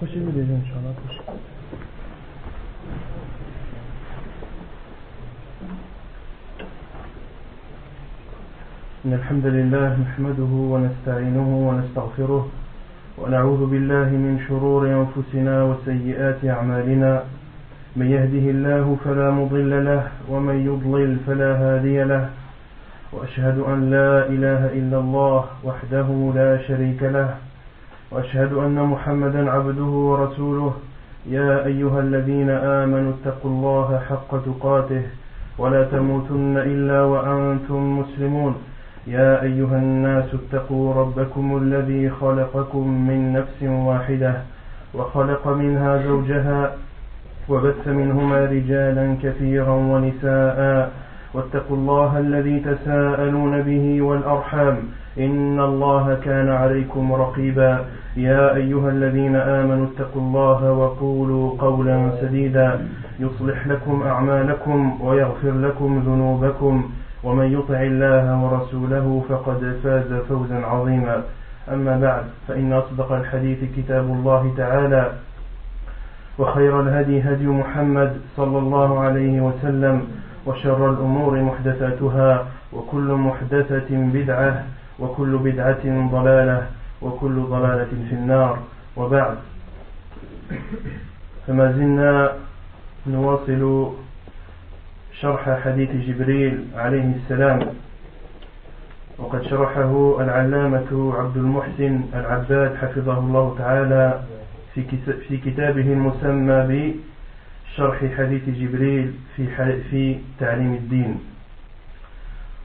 Approchez-vous déjà, Inch'Allah. إن الحمد لله نحمده ونستعينه ونستغفره ونعوذ بالله من شرور أنفسنا وسيئات أعمالنا من يهده الله فلا مضل له ومن يضلل فلا هادي له وأشهد أن لا إله إلا الله وحده لا شريك له وأشهد أن محمدا عبده ورسوله يا أيها الذين آمنوا اتقوا الله حق تقاته ولا تموتن إلا وأنتم مسلمون يا أيها الناس اتقوا ربكم الذي خلقكم من نفس واحدة وخلق منها زوجها وبث منهما رجالا كثيرا ونساء واتقوا الله الذي تساءلون به والأرحام إن الله كان عليكم رقيبا يا أيها الذين آمنوا اتقوا الله وقولوا قولا سديدا يصلح لكم أعمالكم ويغفر لكم ذنوبكم ومن يطع الله ورسوله فقد فاز فوزا عظيما أما بعد فإن أصدق الحديث كتاب الله تعالى وخير الهدي هدي محمد صلى الله عليه وسلم وشر الأمور محدثاتها وكل محدثة بدعة وكل بدعة ضلالة وكل ضلالة في النار وبعد فما زلنا نواصل شرح حديث جبريل عليه السلام وقد شرحه العلامة عبد المحسن العباد حفظه الله تعالى في كتابه المسمى بشرح حديث جبريل في تعليم الدين.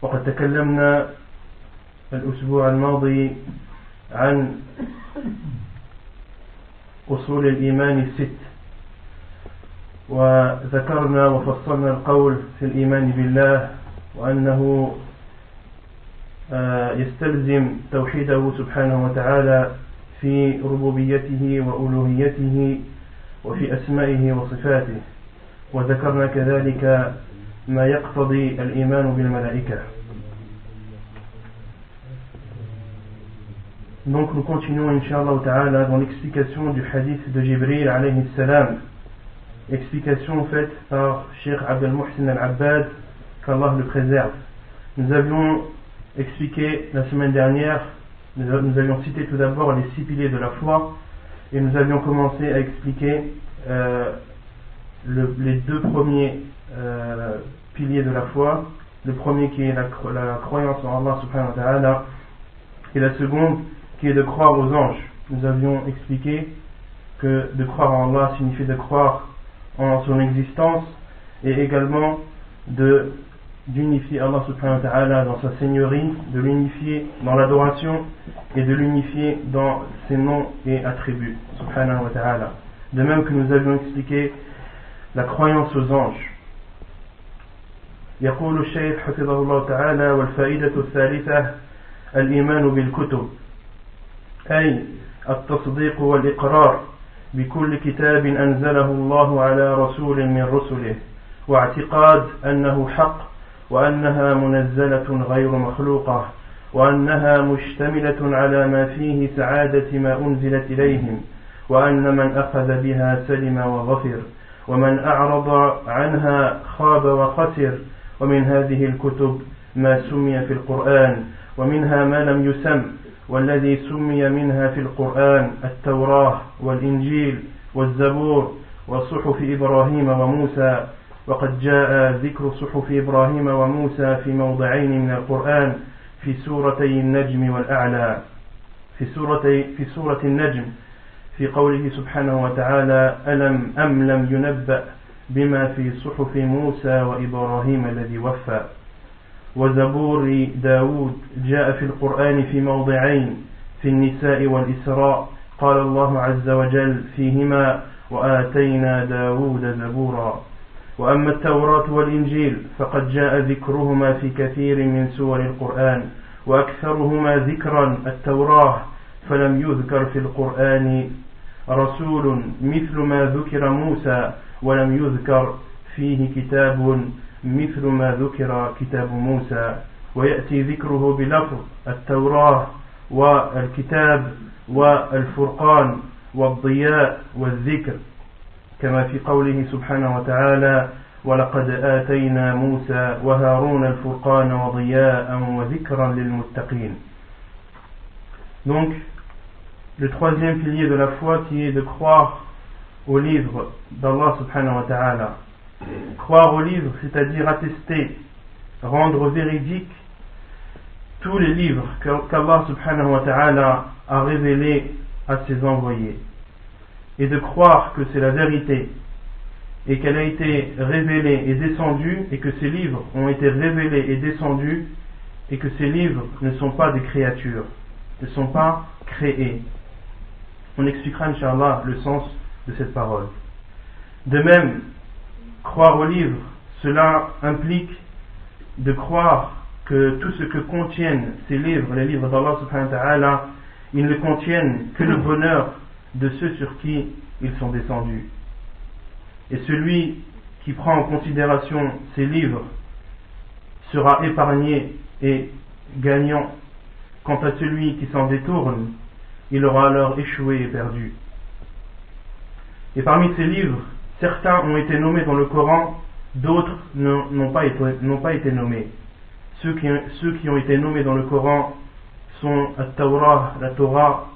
وقد تكلمنا الأسبوع الماضي عن أصول الإيمان الست وذكرنا وفصلنا القول في الإيمان بالله وأنه يستلزم توحيده سبحانه وتعالى في ربوبيته وألوهيته وفي أسمائه وصفاته وذكرنا كذلك ما يقتضي الإيمان بالملائكة. Donc nous continuons Inch'Allah Ta'ala dans l'explication du hadith de Jibril alayhi salam, explication faite par Cheikh Abdel Muhsin Al-Abbad, qu'Allah le préserve. Nous avions expliqué la semaine dernière, nous avions cité tout d'abord les 6 piliers de la foi et nous avions commencé à expliquer les 2 premiers piliers de la foi, le premier qui est la croyance en Allah subhanahu wa ta'ala et la seconde qui est de croire aux anges. Nous avions expliqué que de croire en Allah signifie de croire en son existence et également d'unifier Allah subhanahu wa ta'ala dans sa seigneurie, de l'unifier dans l'adoration et de l'unifier dans ses noms et attributs subhanahu wa ta'ala. De même que nous avions expliqué la croyance aux anges. يقول الشيخ حفظه الله تعالى والفائدة الثالثة الإيمان بالكتب أي التصديق والإقرار بكل كتاب أنزله الله على رسول من رسله واعتقاد أنه حق وأنها منزلة غير مخلوقة وأنها مشتملة على ما فيه سعادة ما أنزلت إليهم وأن من أخذ بها سلم وظفر ومن أعرض عنها خاب وخسر ومن هذه الكتب ما سمي في القرآن ومنها ما لم يسم والذي سمي منها في القرآن التوراة والإنجيل والزبور وصحف إبراهيم وموسى وقد جاء ذكر صحف إبراهيم وموسى في موضعين من القرآن في سورتي النجم والأعلى في سورة النجم في قوله سبحانه وتعالى أم لم ينبأ بما في صحف موسى وإبراهيم الذي وفى وزبور داود جاء في القرآن في موضعين في النساء والإسراء قال الله عز وجل فيهما وآتينا داود زبورا وأما التوراة والإنجيل فقد جاء ذكرهما في كثير من سور القرآن وأكثرهما ذكرا التوراة فلم يذكر في القرآن رسول مثل ما ذكر موسى ولم يذكر فيه كتاب مثل ما ذكر كتاب موسى ويأتي ذكره بلفظ التوراة والكتاب والفرقان والضياء والذكر كما في قوله سبحانه وتعالى ولقد آتينا موسى وهارون الفرقان وضياء وذكرا للمتقين. Donc le troisième pilier de la foi qui est de croire au livre d'Allah subhanahu wa ta'ala. Croire au livre, c'est-à-dire attester, rendre véridique tous les livres qu'Allah subhanahu wa ta'ala a révélés à ses envoyés, et de croire que c'est la vérité et qu'elle a été révélée et descendue, et que ces livres ont été révélés et descendus, et que ces livres ne sont pas des créatures, ne sont pas créés. On expliquera inch'Allah le sens de cette parole. De même, croire au livre, cela implique de croire que tout ce que contiennent ces livres, les livres d'Allah subhanahu wa ta'ala, ils ne contiennent que le bonheur de ceux sur qui ils sont descendus. Et celui qui prend en considération ces livres sera épargné et gagnant. Quant à celui qui s'en détourne, il aura alors échoué et perdu. Et parmi ces livres, certains ont été nommés dans le Coran, d'autres n'ont pas été nommés. Ceux qui ont été nommés dans le Coran sont At-Tawrah, la Torah,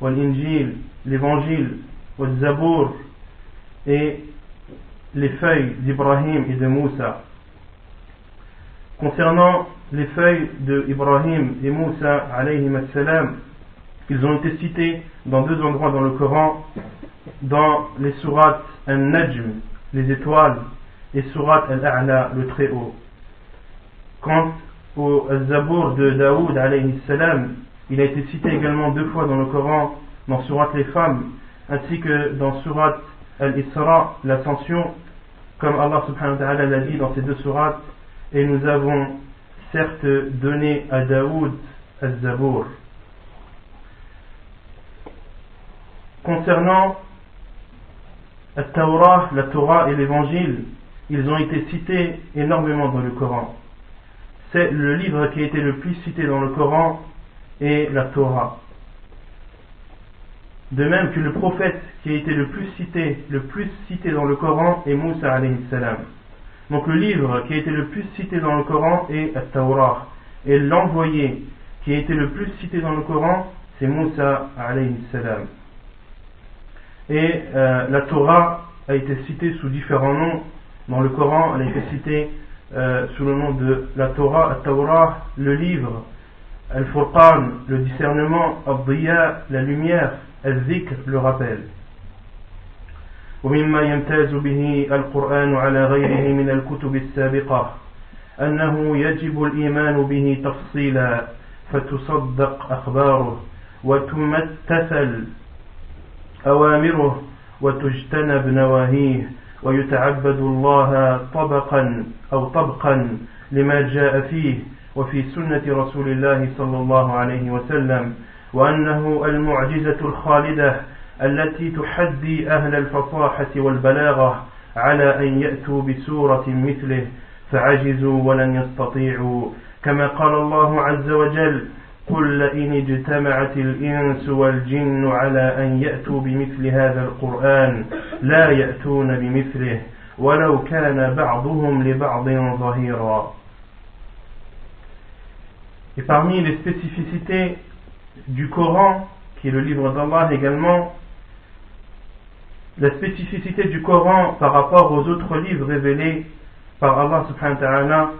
Wal-Injil, l'Évangile, Wal-Zabour, et les feuilles d'Ibrahim et de Moussa. Concernant les feuilles d'Ibrahim et Moussa, alayhim as-salam, ils ont été cités dans deux endroits dans le Coran, dans les sourates Al-Najm, les étoiles, et sourate Al-A'la, le Très-Haut. Quant au Zabour de Daoud, alayhi salam, il a été cité également deux fois dans le Coran, dans sourate les femmes, ainsi que dans sourate Al-Isra, l'ascension, comme Allah subhanahu wa ta'ala l'a dit dans ces deux sourates, et nous avons certes donné à Daoud Al-Zabour. Concernant At-Tawrah, la Torah et l'Évangile, ils ont été cités énormément dans le Coran. C'est le livre qui a été le plus cité dans le Coran et la Torah. De même que le prophète qui a été le plus cité dans le Coran est Moussa alayhi salam. Donc le livre qui a été le plus cité dans le Coran est At-Tawrah. Et l'envoyé qui a été le plus cité dans le Coran, c'est Moussa alayhi salam. Et la Torah a été citée sous différents noms dans le Coran. Elle a été citée sous le nom de la Torah, At-Tawrah, le livre, Al-Furqan, le discernement, Ad-Diya, la lumière, Al-Zikr, le rappel. ومما يمتاز به القرآن على غيره من الكتب السابقة أنه يجب الإيمان به تفصيلا فتصدق أخباره وتمتثل أوامره وتجتنب نواهيه ويتعبد الله طبقا لما جاء فيه وفي سنة رسول الله صلى الله عليه وسلم وأنه المعجزة الخالدة التي تحدي أهل الفصاحة والبلاغة على أن يأتوا بسورة مثله فعجزوا ولن يستطيعوا كما قال الله عز وجل قل لئن اجتمعت الإنس والجن على أن يأتوا بمثل هذا القرآن لا يأتون بمثله ولو كان بعضهم لبعض ظهيرا. Et parmi les spécificités du Coran, qui est le livre d'Allah également, la spécificité du Coran par rapport aux autres livres révélés par Allah subhanahu wa ta'ala,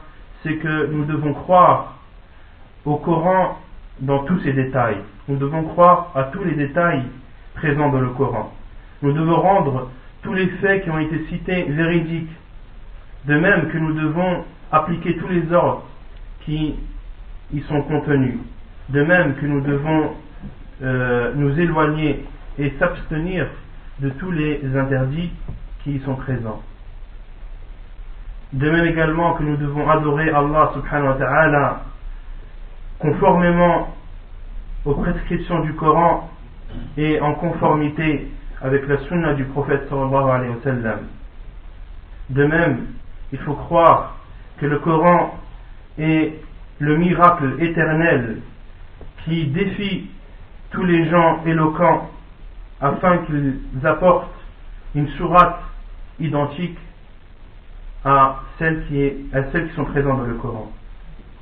c'est que nous devons croire au Coran dans tous ses détails. Nous devons croire à tous les détails présents dans le Coran. Nous devons rendre tous les faits qui ont été cités véridiques. De même que nous devons appliquer tous les ordres qui y sont contenus. De même que nous devons nous éloigner et s'abstenir de tous les interdits qui y sont présents. De même également que nous devons adorer Allah subhanahu wa ta'ala conformément aux prescriptions du Coran et en conformité avec la sunna du prophète sallallahu alayhi wa sallam. De même, il faut croire que le Coran est le miracle éternel qui défie tous les gens éloquents afin qu'ils apportent une sourate identique à celles qui sont présentes dans le Coran.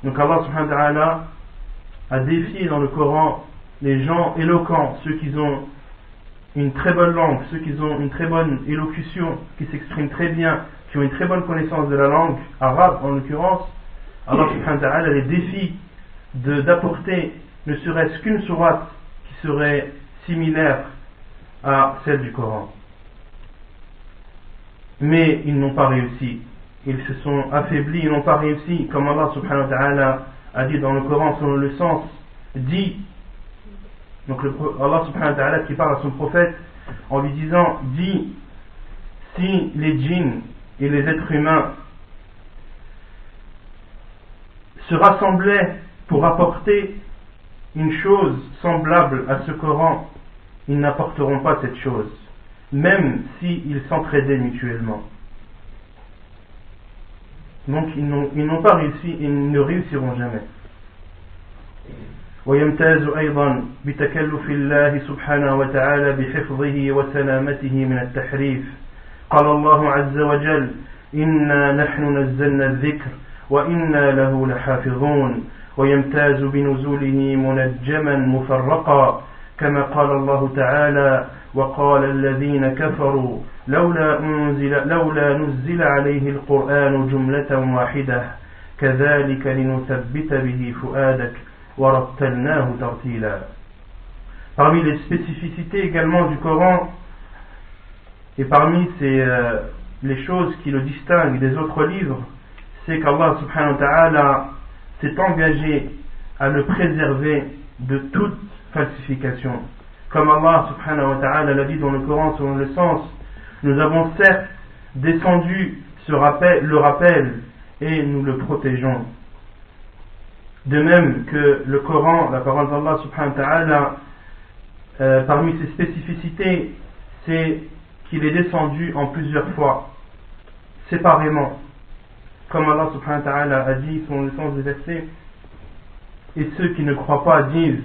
Donc Allah subhanahu wa ta'ala a défié dans le Coran les gens éloquents, ceux qui ont une très bonne langue, ceux qui ont une très bonne élocution, qui s'expriment très bien, qui ont une très bonne connaissance de la langue arabe en l'occurrence. Allah subhanahu wa ta'ala les défie d'apporter ne serait-ce qu'une sourate qui serait similaire à celle du Coran. Mais ils n'ont pas réussi. Ils se sont affaiblis, ils n'ont pas réussi. Comme Allah subhanahu wa ta'ala a dit dans le Coran selon le sens, dit, donc Allah subhanahu wa ta'ala qui parle à son prophète en lui disant, dit, si les djinns et les êtres humains se rassemblaient pour apporter une chose semblable à ce Coran, ils n'apporteront pas cette chose, même s'ils s'entraidaient mutuellement. Donc ils n'ont pas réussi et ils ne réussiront jamais. ويمتاز أيضا بتكلف الله سبحانه وتعالى بحفظه وسلامته من التحريف. قال الله عز وجل: إنا نحن نزلنا الذكر وإنا له لحافظون. ويمتاز بنزوله منجما مفرقا كما قال الله تعالى: وقال الذين كفروا لولا نزل عليه القرآن جملة واحدة كذلك لنثبت به فؤادك ورتلناه ترتيلا. Parmi les spécificités également du Coran et parmi les choses qui le distinguent des autres livres, c'est qu'Allah subhanahu wa ta'ala s'est engagé à le préserver de toute falsification. Comme Allah subhanahu wa ta'ala l'a dit dans le Coran selon le sens, nous avons certes descendu le rappel et nous le protégeons. De même que le Coran, la parole d'Allah subhanahu wa ta'ala, parmi ses spécificités, c'est qu'il est descendu en plusieurs fois, séparément. Comme Allah subhanahu wa ta'ala a dit selon le sens des versets, et ceux qui ne croient pas disent: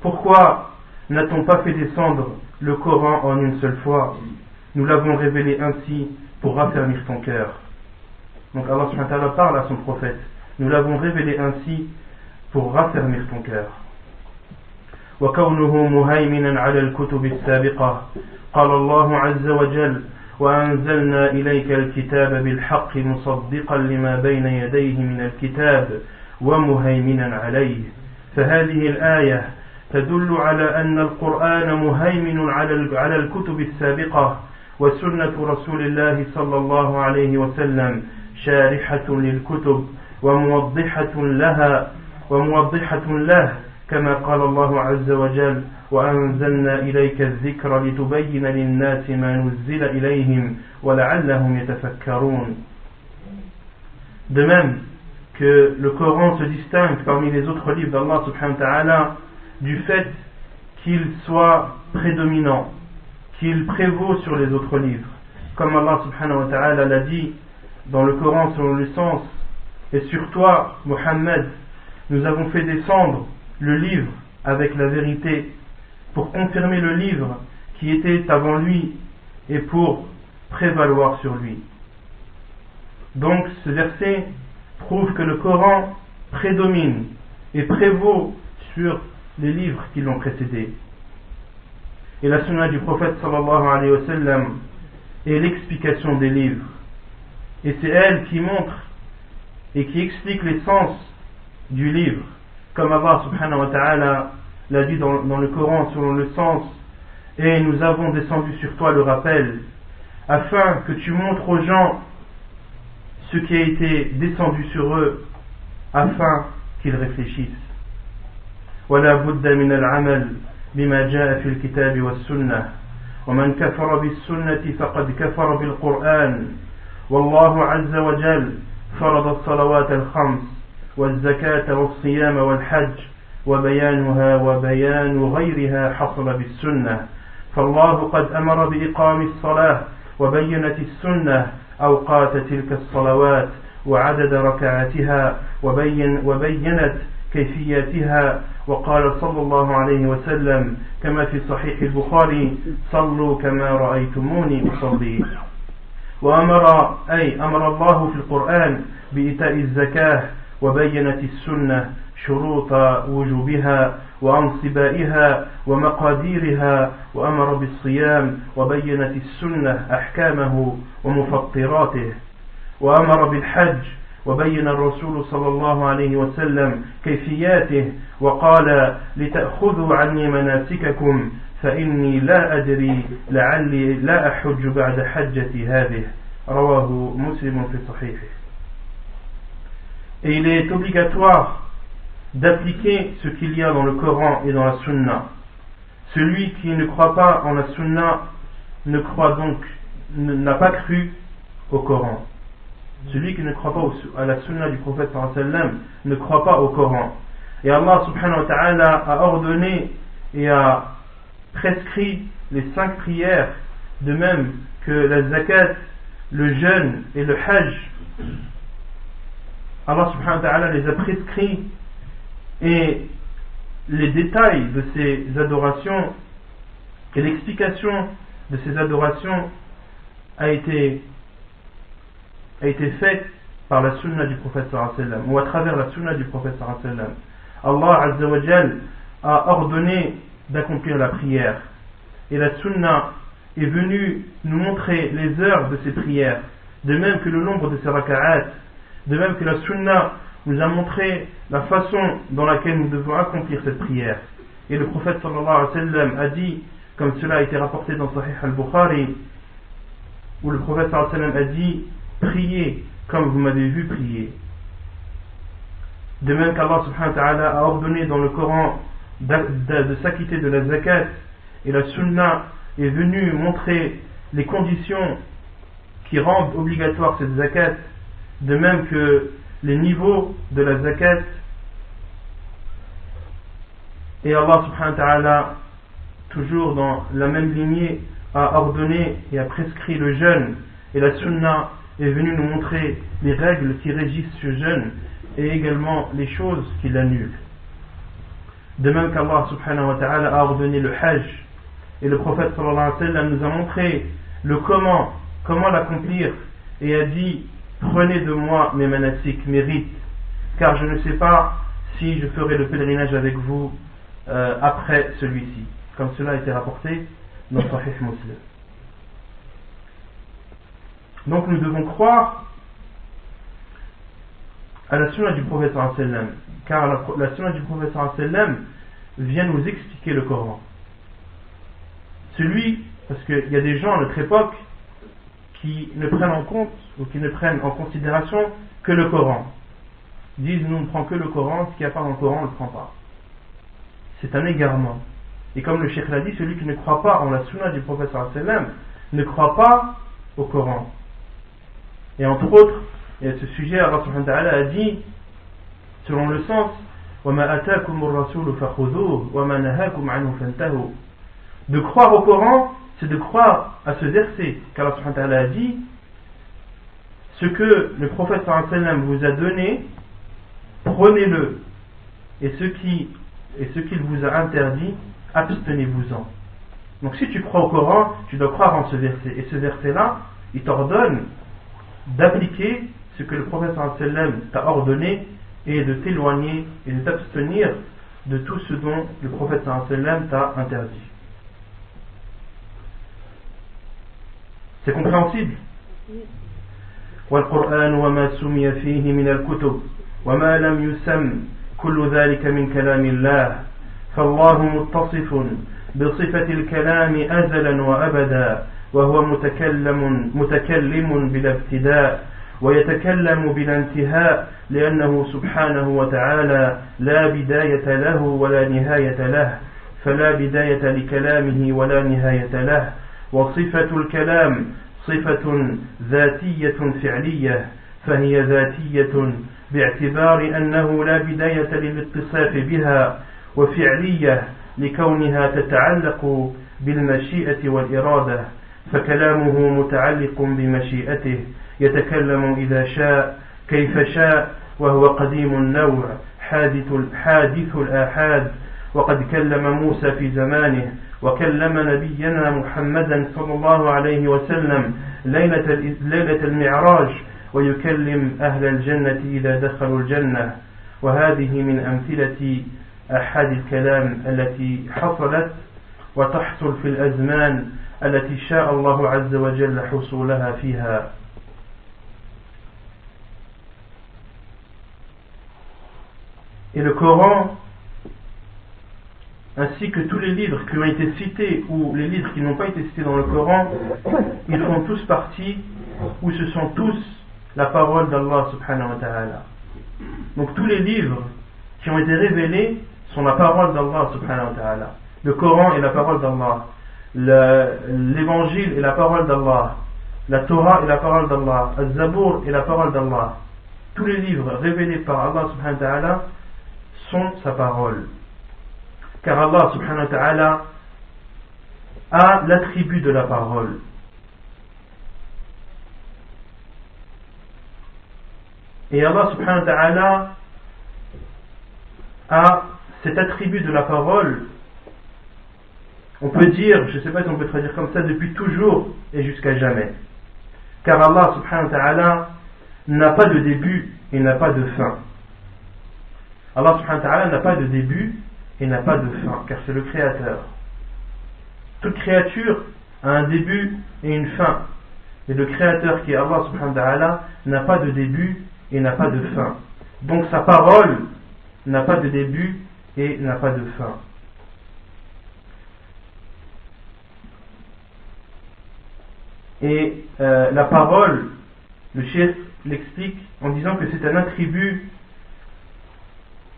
pourquoi n'a-t-on pas fait descendre le Coran en une seule fois? Nous l'avons révélé ainsi pour raffermir ton cœur. Donc Allah subhanahu wa ta'ala parle à son prophète: nous l'avons révélé ainsi pour raffermir ton cœur. وكونه مهيمنا على الكتب السابقة قال الله عز وجل: وأنزلنا إليك الكتاب بالحق مصدقا لما بين يديه من الكتاب ومهيمنا عليه. فهذه الآية تدل على أن القرآن مهيمن على الكتب السابقة، وسنة رسول الله صلى الله عليه وسلم شارحة للكتب وموضحة له كما قال الله عز وجل: وأنزلنا إليك الذكر لتبين للناس ما نزل إليهم ولعلهم يتفكرون. De même que le Coran se distingue parmi les autres livres d'Allah subhanahu wa ta'ala du fait qu'il soit prédominant, qu'il prévaut sur les autres livres. Comme Allah subhanahu wa ta'ala l'a dit dans le Coran selon le sens: et sur toi, Muhammad, nous avons fait descendre le livre avec la vérité pour confirmer le livre qui était avant lui et pour prévaloir sur lui. Donc ce verset prouve que le Coran prédomine et prévaut sur les livres qui l'ont précédé. Et la sunna du prophète sallallahu alayhi wa sallam est l'explication des livres. Et c'est elle qui montre et qui explique les sens du livre. Comme Allah subhanahu wa ta'ala l'a dit dans le Coran selon le sens: et nous avons descendu sur toi le rappel, afin que tu montres aux gens ce qui a été descendu sur eux, afin qu'ils réfléchissent. ولا بد من العمل بما جاء في الكتاب والسنة، ومن كفر بالسنة فقد كفر بالقرآن. والله عز وجل فرض الصلوات الخمس والزكاة والصيام والحج، وبيانها وبيان غيرها حصل بالسنة. فالله قد أمر بإقام الصلاة وبينت السنة أوقات تلك الصلوات وعدد ركعاتها، وبينت كيفياتها وقال صلى الله عليه وسلم كما في صحيح البخاري صلوا كما رأيتموني أصلي. أمر الله في القرآن بإيتاء الزكاة وبينت السنة شروط وجوبها وأنصبائها ومقاديرها وأمر بالصيام وبينت السنة أحكامه ومفطراته وأمر بالحج وبين الرسول صلى الله عليه وسلم كيفياته وقال لتأخذوا عني مناسككم فإني لا أدري لعلي لا أحج بعد حجتي هذه رواه مسلم في صحيحه. Et il est obligatoire d'appliquer ce qu'il y a dans le Coran et dans la Sunna. Celui qui ne croit pas en la Sunna n'a pas cru au Coran. Celui qui ne croit pas à la Sunna du prophète sallallahu alayhi wa sallam ne croit pas au Coran. Et Allah subhanahu wa ta'ala a ordonné et a prescrit les 5 prières, de même que la zakat, le jeûne et le hajj. Allah subhanahu wa ta'ala les a prescrits et les détails de ces adorations et l'explication de ces adorations a été faite par la sunna du prophète sallallahu alayhi wa sallam, ou à travers la sunna du prophète sallallahu alayhi wa sallam. Allah azza wa jal a ordonné d'accomplir la prière et la sunna est venue nous montrer les heures de ces prières, de même que le nombre de ces raka'at, de même que la sunna nous a montré la façon dans laquelle nous devons accomplir cette prière. Et le prophète sallallahu alayhi wa sallam a dit, comme cela a été rapporté dans Sahih al-Bukhari, où le prophète sallallahu alayhi wa sallam a dit: priez comme vous m'avez vu prier. De même qu'Allah subhanahu wa ta'ala a ordonné dans le Coran de s'acquitter de la zakat, et la sunna est venue montrer les conditions qui rendent obligatoire cette zakat, de même que les niveaux de la zakat. Et Allah subhanahu wa ta'ala, toujours dans la même lignée, a ordonné et a prescrit le jeûne, et la sunna est venue nous montrer les règles qui régissent ce jeûne et également les choses qui l'annulent. De même qu'Allah subhanahu wa ta'ala a ordonné le hajj, et le prophète sallallahu alayhi wa sallam nous a montré le comment l'accomplir, et a dit: prenez de moi mes manasik, mes rites, car je ne sais pas si je ferai le pèlerinage avec vous après celui-ci, comme cela a été rapporté dans Sahih Muslim. Donc nous devons croire à la sunna du prophète sallallahu alayhi wa sallam, car la sunna du prophète sallallahu alayhi wa sallam vient nous expliquer le Coran. Parce qu'il y a des gens à notre époque qui ne prennent en compte ou qui ne prennent en considération que le Coran. Ils disent: nous ne prenons que le Coran, ce qu'il n'y a pas dans le Coran on ne le prend pas. C'est un égarement. Et comme le Cheikh l'a dit, celui qui ne croit pas en la sunna du prophète sallallahu alayhi wa sallam ne croit pas au Coran. Et entre autres, et à ce sujet, Allah subhanahu wa ta'ala a dit, selon le sens: وَمَا أَتَاكُمُ الرَّسُولُ فَخُذُوهُ وَمَا نَهَاكُمْ عَنْهُ فَانْتَهُوا. De croire au Coran, c'est de croire à ce verset qu'Allah subhanahu wa ta'ala a dit: ce que le prophète sallallahu alayhi wa sallam vous a donné, prenez-le, et ce qu'il vous a interdit, abstenez-vous-en. Donc si tu crois au Coran, tu dois croire en ce verset, et ce verset-là, il t'ordonne d'appliquer ce que le prophète sallallahu alayhi wa sallam t'a ordonné, et de t'éloigner et de t'abstenir de tout ce dont le prophète sallallahu alayhi wa sallam t'a interdit. C'est compréhensible? والقرآن وما سمي فيه من الكتب وما لم يسم كل ذلك من كلام الله فالله متصف بصفة الكلام أزلا وأبدا وهو متكلم بلا ابتداء ويتكلم بلا انتهاء لأنه سبحانه وتعالى لا بداية له ولا نهاية له فلا بداية لكلامه ولا نهاية له. وصفة الكلام صفة ذاتية فعلية فهي ذاتية باعتبار أنه لا بداية للاتصاف بها وفعلية لكونها تتعلق بالمشيئة والإرادة فكلامه متعلق بمشيئته يتكلم إذا شاء كيف شاء وهو قديم النوع حادث الآحاد وقد كلم موسى في زمانه وكلم نبينا محمدا صلى الله عليه وسلم ليلة المعراج ويكلم أهل الجنة إذا دخلوا الجنة وهذه من أمثلة أحد الكلام التي حصلت وتحصل في الأزمان التي شاء الله عز وجل حصولها فيها. Et le Coran, ainsi que tous les livres qui ont été cités ou les livres qui n'ont pas été cités dans le Coran, ils font tous partie ou ce sont tous la parole d'Allah subhanahu wa ta'ala. Donc tous les livres qui ont été révélés sont la parole d'Allah subhanahu wa ta'ala. Le Coran est la parole d'Allah, l'évangile est la parole d'Allah, la Torah est la parole d'Allah, le Zabour est la parole d'Allah. Tous les livres révélés par Allah subhanahu wa ta'ala sont sa parole. Car Allah subhanahu wa ta'ala a l'attribut de la parole. Et Allah subhanahu wa ta'ala a cet attribut de la parole, on peut dire, je ne sais pas si on peut traduire comme ça, depuis toujours et jusqu'à jamais. Car Allah subhanahu wa ta'ala n'a pas de début et n'a pas de fin. Allah subhanahu wa ta'ala n'a pas de début et n'a pas de fin, car c'est le créateur. Toute créature a un début et une fin. Et le créateur qui est Allah subhanahu wa ta'ala n'a pas de début et n'a pas de fin. Donc sa parole n'a pas de début et n'a pas de fin. Et la parole, le cheikh l'explique en disant que c'est un attribut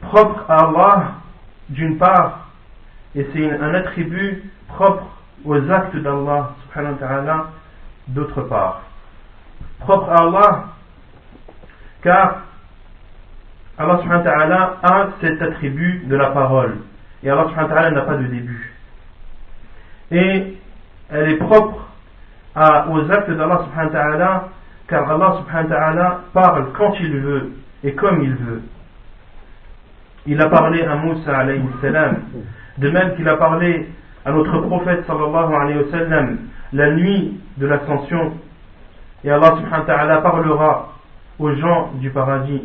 propre à Allah d'une part, et c'est un attribut propre aux actes d'Allah subhanahu wa ta'ala d'autre part. Propre à Allah, car Allah subhanahu wa ta'ala a cet attribut de la parole, et Allah subhanahu wa ta'ala n'a pas de début. Et elle est propre aux actes d'Allah subhanahu wa ta'ala, car Allah subhanahu wa ta'ala parle quand il veut et comme il veut. Il a parlé à Moussa alayhi salam, de même qu'il a parlé à notre prophète sallallahu alayhi wa sallam la nuit de l'ascension, et Allah subhanahu wa ta'ala parlera aux gens du paradis.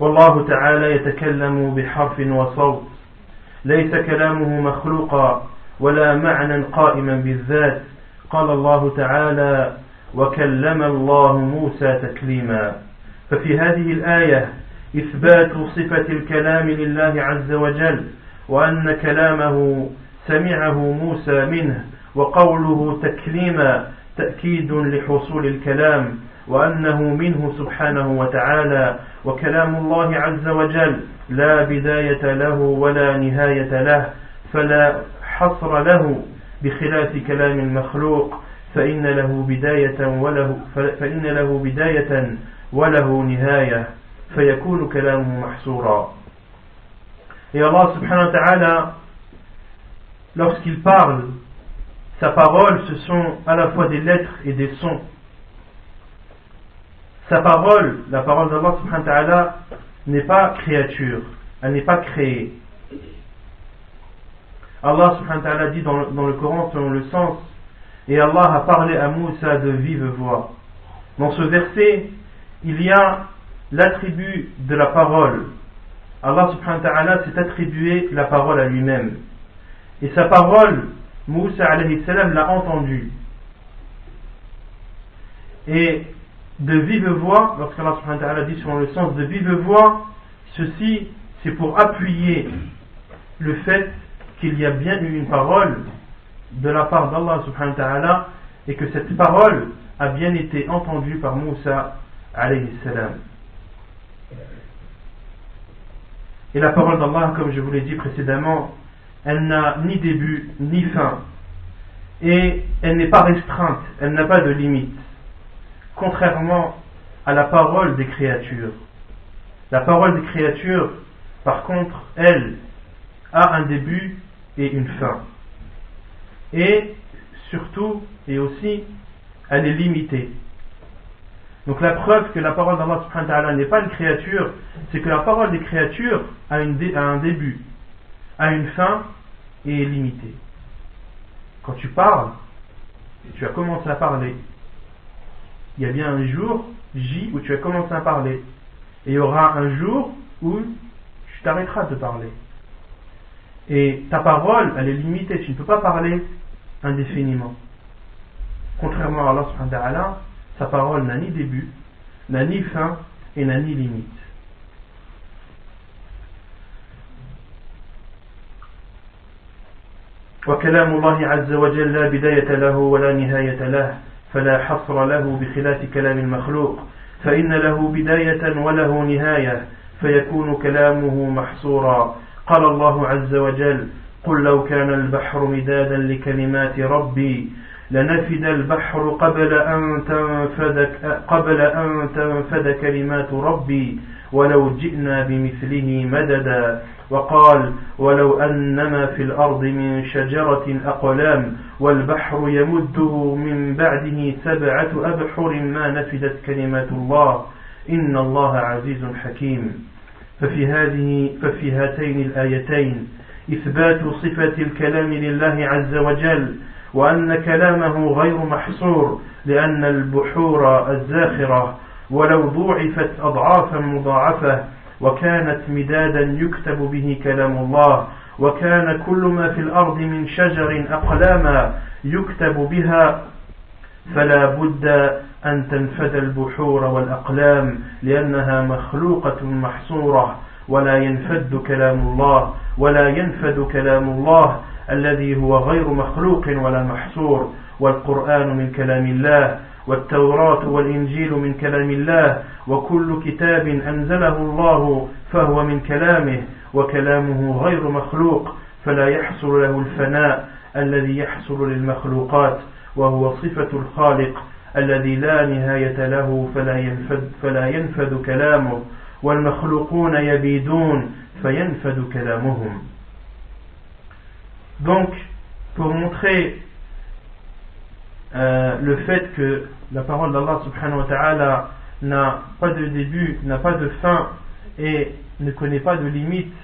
والله تعالى يتكلم بحرف وصوت ليس كلامه مخلوقا ولا معنى قائما بالذات قال الله تعالى وكلم الله موسى تكليما. ففي هذه الآية إثبات صفة الكلام لله عز وجل وأن كلامه سمعه موسى منه وقوله تكليما تأكيد لحصول الكلام وأنه منه سبحانه وتعالى وكلام الله عز وجل لا بداية له ولا نهاية له فلا حصر له بخلاف كلام المخلوق فإن له بداية وله نهاية فيكون كلامه محصورا. Et Allah subhanahu wa ta'ala, lorsqu'il parle, sa parole, ce sont à la fois des lettres et des sons. Sa parole, la parole d'Allah subhanahu wa ta'ala, n'est pas créature, elle n'est pas créée. Allah subhanahu wa ta'ala dit dans le Coran selon le sens, et Allah a parlé à Moussa de vive voix. Dans ce verset, il y a l'attribut de la parole. Allah subhanahu wa ta'ala s'est attribué la parole à lui-même. Et sa parole, Moussa alayhi salam l'a entendue. Et de vive voix, lorsqu'Allah subhanahu wa ta'ala dit selon le sens de vive voix, ceci c'est pour appuyer le fait qu'il y a bien eu une parole de la part d'Allah subhanahu wa ta'ala et que cette parole a bien été entendue par Moussa alayhi salam. Et la parole d'Allah, comme je vous l'ai dit précédemment, elle n'a ni début ni fin et elle n'est pas restreinte, elle n'a pas de limite, contrairement à la parole des créatures. La parole des créatures, par contre, elle a un début et une fin. Et surtout, et aussi, elle est limitée. Donc la preuve que la parole d'Allah subhanahu wa ta'ala n'est pas une créature, c'est que la parole des créatures a un début, a une fin et est limitée. Quand tu parles, tu as commencé à parler, il y a bien un jour, J, où tu as commencé à parler. Et il y aura un jour où tu t'arrêteras de parler. Et ta parole, elle est limitée, tu ne peux pas parler indéfiniment. Contrairement à Allah subhanahu wa ta'ala, sa parole n'a ni début, n'a ni fin et n'a ni limite. وكلام الله عز وجل لا بداية له ولا نهاية له فلا حصر له بخلاف كلام المخلوق فإن له بداية وله نهاية فيكون كلامه محصورا قال الله عز وجل قل لو كان البحر مدادا لكلمات ربي لنفد البحر قبل أن تنفد كلمات ربي ولو جئنا بمثله مددا وقال ولو أنما في الأرض من شجرة أقلام والبحر يمده من بعده 7 أبحر ما نفدت كلمات الله إن الله عزيز حكيم ففي هاتين الآيتين إثبات صفة الكلام لله عز وجل وأن كلامه غير محصور لأن البحور الزاخرة ولو ضوعفت أضعافا مضاعفة وكانت مدادا يكتب به كلام الله وكان كل ما في الأرض من شجر أقلاما يكتب بها فلا بد أن تنفد البحور والأقلام لأنها مخلوقة محصورة ولا ينفد كلام الله الذي هو غير مخلوق ولا محصور والقرآن من كلام الله والتوراة والإنجيل من كلام الله وكل كتاب أنزله الله فهو من كلامه وكلامه غير مخلوق فلا يحصل له الفناء الذي يحصل للمخلوقات وهو صفة الخالق الذي لا نهاية له فلا ينفد كلامه والمخلوقون يبيدون فينفد كلامهم. Donc, pour montrer le fait que la parole d'Allah subhanahu wa ta'ala n'a pas de début, n'a pas de fin et ne connaît pas de limite,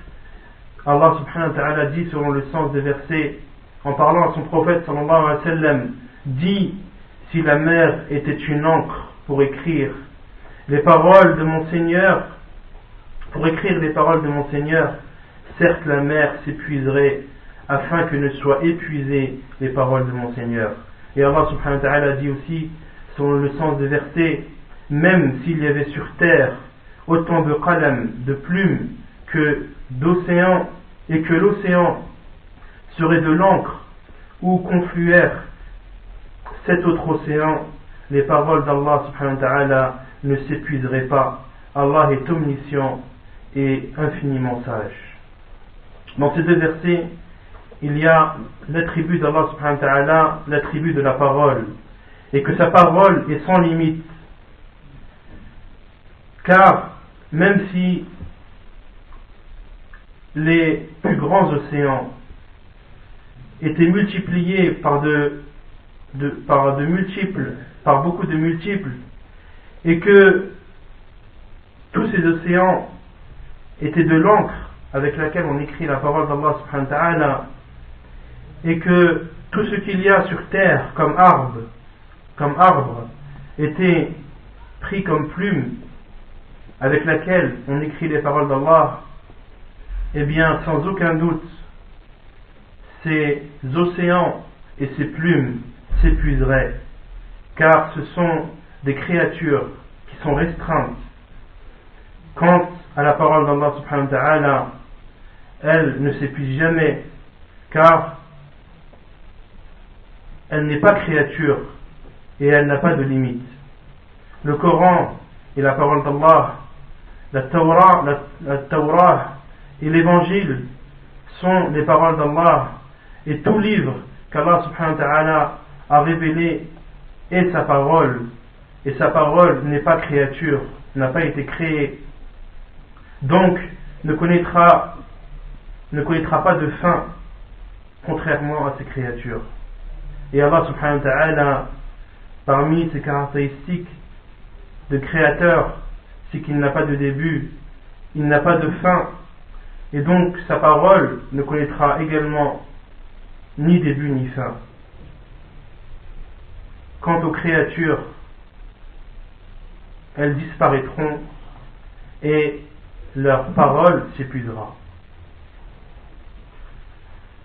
Allah subhanahu wa ta'ala dit selon le sens des versets, en parlant à son prophète sallallahu alayhi wa sallam, dit: si la mer était une encre pour écrire les paroles de mon Seigneur, certes la mer s'épuiserait afin que ne soient épuisées les paroles de mon Seigneur. Et Allah subhanahu wa ta'ala dit aussi, selon le sens des versets, même s'il y avait sur terre autant de qalam, de plumes, que d'océans, et que l'océan serait de l'encre, où confluèrent 7 autres océans, les paroles d'Allah subhanahu wa ta'ala ne s'épuiseraient pas. Allah est omniscient et infiniment sage. Dans ces 2 versets, il y a l'attribut d'Allah subhanahu wa ta'ala, l'attribut de la parole, et que sa parole est sans limite. Car même si les plus grands océans étaient multipliés par beaucoup de multiples, et que tous ces océans étaient de l'encre avec laquelle on écrit la parole d'Allah subhanahu wa ta'ala, et que tout ce qu'il y a sur terre comme arbre était pris comme plume avec laquelle on écrit les paroles d'Allah, eh bien sans aucun doute ces océans et ces plumes s'épuiseraient, car ce sont des créatures qui sont restreintes. Quant à la parole d'Allah subhanahu wa ta'ala, elle ne s'épuise jamais, car elle n'est pas créature et elle n'a pas de limite. Le Coran et la parole d'Allah, la Torah et l'Évangile sont les paroles d'Allah, et tout livre qu'Allah subhanahu wa ta'ala a révélé est sa parole, et sa parole n'est pas créature, n'a pas été créée, donc ne connaîtra pas de fin, contrairement à ces créatures. Et Allah subhanahu wa ta'ala, parmi ses caractéristiques, de créateur, c'est qu'il n'a pas de début, il n'a pas de fin, et donc sa parole ne connaîtra également ni début ni fin. Quant aux créatures, elles disparaîtront et leur parole s'épuisera.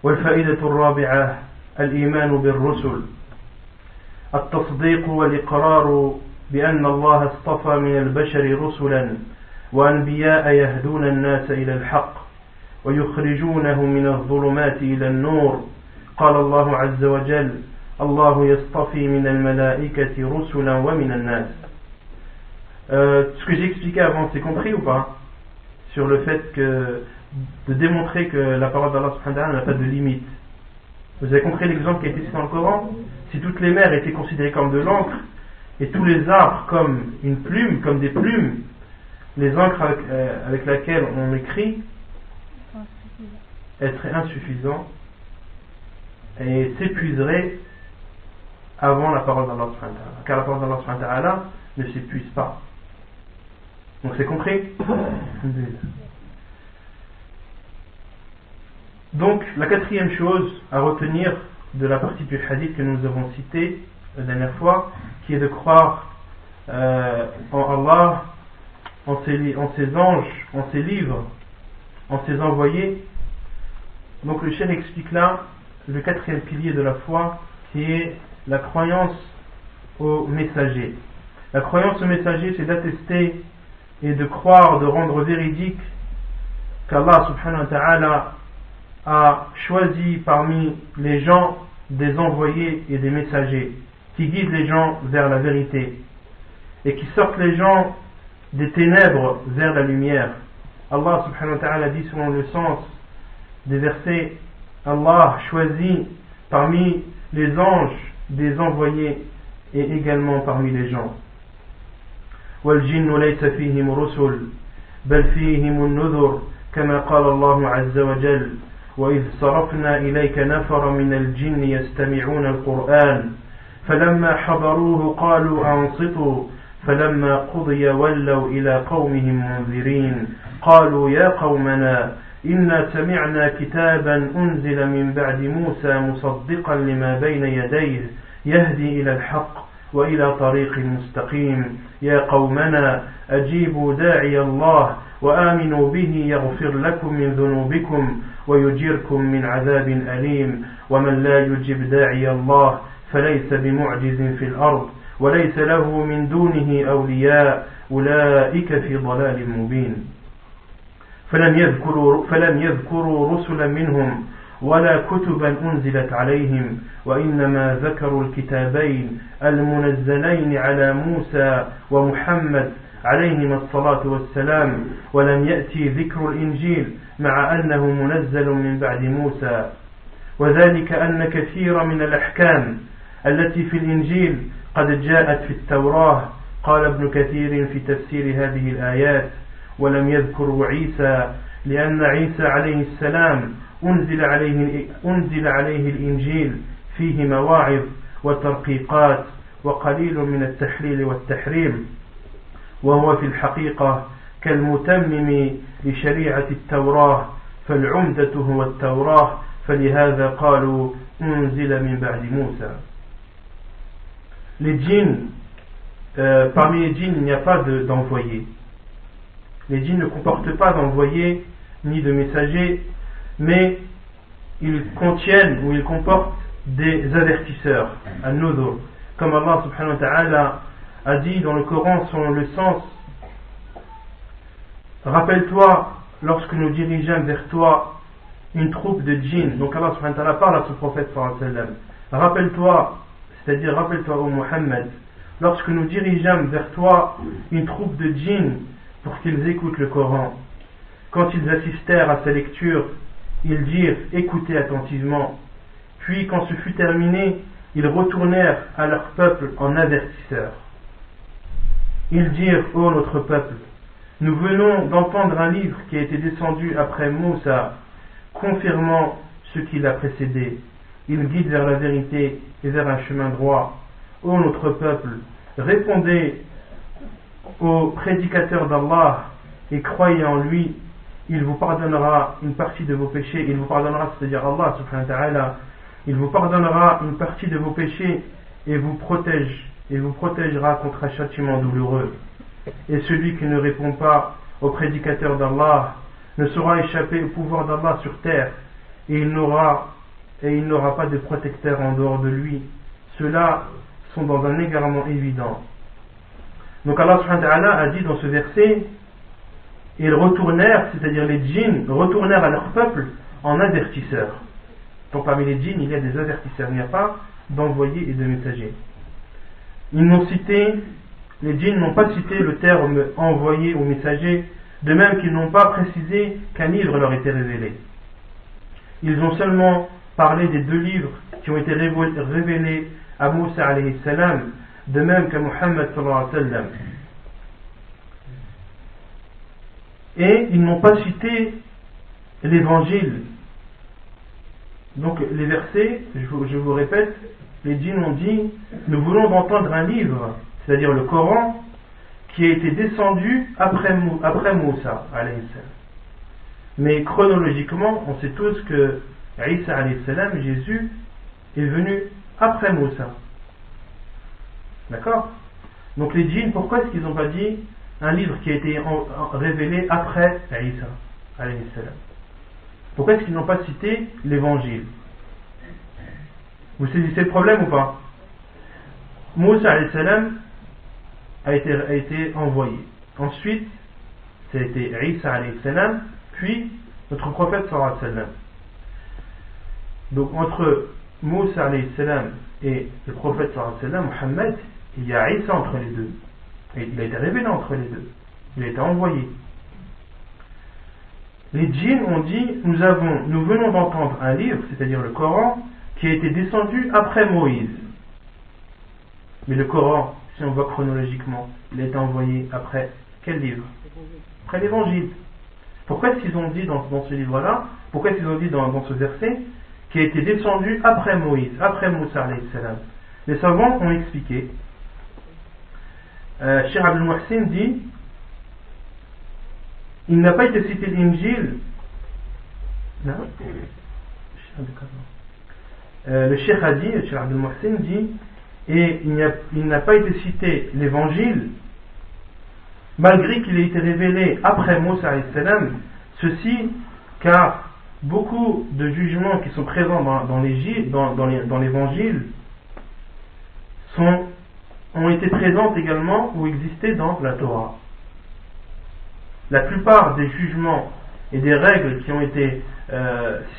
والفائدة الرابعة الإيمان بالرسل التصديق والإقرار بأن الله اصطفى من البشر رسلا وأنبياء يهدون الناس إلى الحق ويخرجونه من الظلمات إلى النور قال الله عز وجل الله يصطفي من الملائكة رسلا ومن الناس. Ce que j'ai expliqué avant, c'est compris ou pas? Sur le fait que de démontrer que la parole d'Allah subhanahu wa ta'ala n'a pas de limite. Vous avez compris l'exemple qui a été cité dans le Coran? Si toutes les mers étaient considérées comme de l'encre et tous les arbres comme une plume, comme des plumes, les encres avec lesquelles on écrit elles seraient insuffisants et s'épuiseraient avant la parole d'Allah subhanahu wa ta'ala, car la parole d'Allah subhanahu wa ta'ala ne s'épuise pas. Donc c'est compris? Donc la quatrième chose à retenir de la partie du hadith que nous avons citée la dernière fois, qui est de croire en Allah, en ses anges, en ses livres, en ses envoyés. Donc le cheikh explique là le quatrième pilier de la foi, qui est la croyance aux messagers. La croyance aux messagers, c'est d'attester et de croire, de rendre véridique qu'Allah subhanahu wa ta'ala a choisi parmi les gens des envoyés et des messagers qui guident les gens vers la vérité et qui sortent les gens des ténèbres vers la lumière. Allah subhanahu wa ta'ala dit selon le sens des versets, Allah choisit parmi les anges des envoyés et également parmi les gens. وَالْجِنُّ لَيْسَ فِيهِمْ رُسُلٌ بَلْ فِيهِمُ النُّذُرُ كما قال الله عز وجل وإذ صرفنا إليك نفر من الجن يستمعون القرآن فلما حضروه قالوا أنصتوا فلما قضي ولوا إلى قومهم منذرين قالوا يا قومنا إنا سمعنا كتابا أنزل من بعد موسى مصدقا لما بين يديه يهدي إلى الحق وإلى طريق مستقيم يا قومنا أجيبوا داعي الله وآمنوا به يغفر لكم من ذنوبكم ويجيركم من عذاب أليم ومن لا يجب داعي الله فليس بمعجز في الأرض وليس له من دونه أولياء أولئك في ضلال مبين فلم يذكروا رسلا منهم ولا كتبا أنزلت عليهم وإنما ذكروا الكتابين المنزلين على موسى ومحمد عليهما الصلاة والسلام ولم يأتي ذكر الإنجيل مع أنه منزل من بعد موسى وذلك أن كثير من الأحكام التي في الإنجيل قد جاءت في التوراة قال ابن كثير في تفسير هذه الآيات ولم يذكروا عيسى لأن عيسى عليه السلام أنزل عليه الإنجيل فيه مواعظ وترقيقات وقليل من التحليل والتحريم وهو في الحقيقة كالمتمم لشريعة التوراة فالعمدة هو التوراة فلهذا قالوا أنزل من بعد موسى. Les djinns, parmi les djinns il n'y a pas d'envoyés. Les djinns ne comportent pas d'envoyés ni de messagers, mais ils contiennent ou ils comportent des avertisseurs, an-nudhur, comme Allah subhanahu wa ta'ala a dit dans le Coran selon le sens. Rappelle-toi lorsque nous dirigeons vers toi une troupe de djinns. Donc Allah subhanahu wa ta'ala parle à son prophète sallallahu alayhi wa sallam. Rappelle-toi, c'est-à-dire rappelle-toi ô Muhammad, lorsque nous dirigeons vers toi une troupe de djinns pour qu'ils écoutent le Coran. Quand ils assistèrent à sa lecture, ils dirent écoutez attentivement. Puis quand ce fut terminé, ils retournèrent à leur peuple en avertisseurs. Ils dirent ô notre peuple, nous venons d'entendre un livre qui a été descendu après Moussa, confirmant ce qui l'a précédé. Il guide vers la vérité et vers un chemin droit. Ô notre peuple, répondez au prédicateur d'Allah et croyez en lui, il vous pardonnera une partie de vos péchés, il vous pardonnera, c'est-à-dire Allah subhanahu wa ta'ala, il vous pardonnera une partie de vos péchés et vous protégera contre un châtiment douloureux. Et celui qui ne répond pas au prédicateur d'Allah ne saura échapper au pouvoir d'Allah sur terre et il n'aura pas de protecteur en dehors de lui. Ceux-là sont dans un égarement évident. Donc Allah subhanahu wa ta'ala a dit dans ce verset, ils retournèrent, c'est-à-dire les djinns retournèrent à leur peuple en avertisseurs. Donc parmi les djinns il y a des avertisseurs, il n'y a pas d'envoyés et de messagers. Les djinns n'ont pas cité le terme envoyé ou messager, de même qu'ils n'ont pas précisé qu'un livre leur était révélé. Ils ont seulement parlé des 2 livres qui ont été révélés à Moussa alayhi salam, de même qu'à Muhammad sallallahu alayhi wa sallam. Et ils n'ont pas cité l'évangile. Donc les versets, je vous répète, les djinns ont dit, nous voulons entendre un livre, c'est-à-dire le Coran, qui a été descendu après Moussa alayhi salam. Mais chronologiquement, on sait tous que Isa alayhi salam, Jésus, est venu après Moussa. D'accord? Donc les djinns, pourquoi est-ce qu'ils n'ont pas dit un livre qui a été révélé après Isa alayhi salam? Pourquoi est-ce qu'ils n'ont pas cité l'évangile? Vous saisissez le problème ou pas? Moussa alayhi salam a été envoyé. Ensuite, ça a été Isa alayhi salam, puis notre prophète sallallahu alayhi wa sallam. Donc entre Moussa alayhi salam et le prophète sallallahu alayhi wa sallam, Muhammad, il y a Isa entre les deux. Et il a été révélé entre les deux. Il a été envoyé. Les djinns ont dit, nous venons d'entendre un livre, c'est-à-dire le Coran, qui a été descendu après Moïse. Mais le Coran, si on voit chronologiquement, il a été envoyé après quel livre? Après l'Évangile. Pourquoi est-ce qu'ils ont dit dans ce livre-là, pourquoi est-ce qu'ils ont dit dans ce verset, qui a été descendu après Moïse, après Moussa alayhi salam? Les savants ont expliqué. Cheikh Abdul Muhsin dit, il n'a pas été cité l'Injil. Non. Le Cheikh a dit, le Cheikh Abdul Muhsin dit, et il n'a pas été cité l'évangile, malgré qu'il ait été révélé après Moussa alayhi salam, ceci car beaucoup de jugements qui sont présents dans l'évangile ont été présents également ou existaient dans la Torah. La plupart des jugements et des règles qui ont été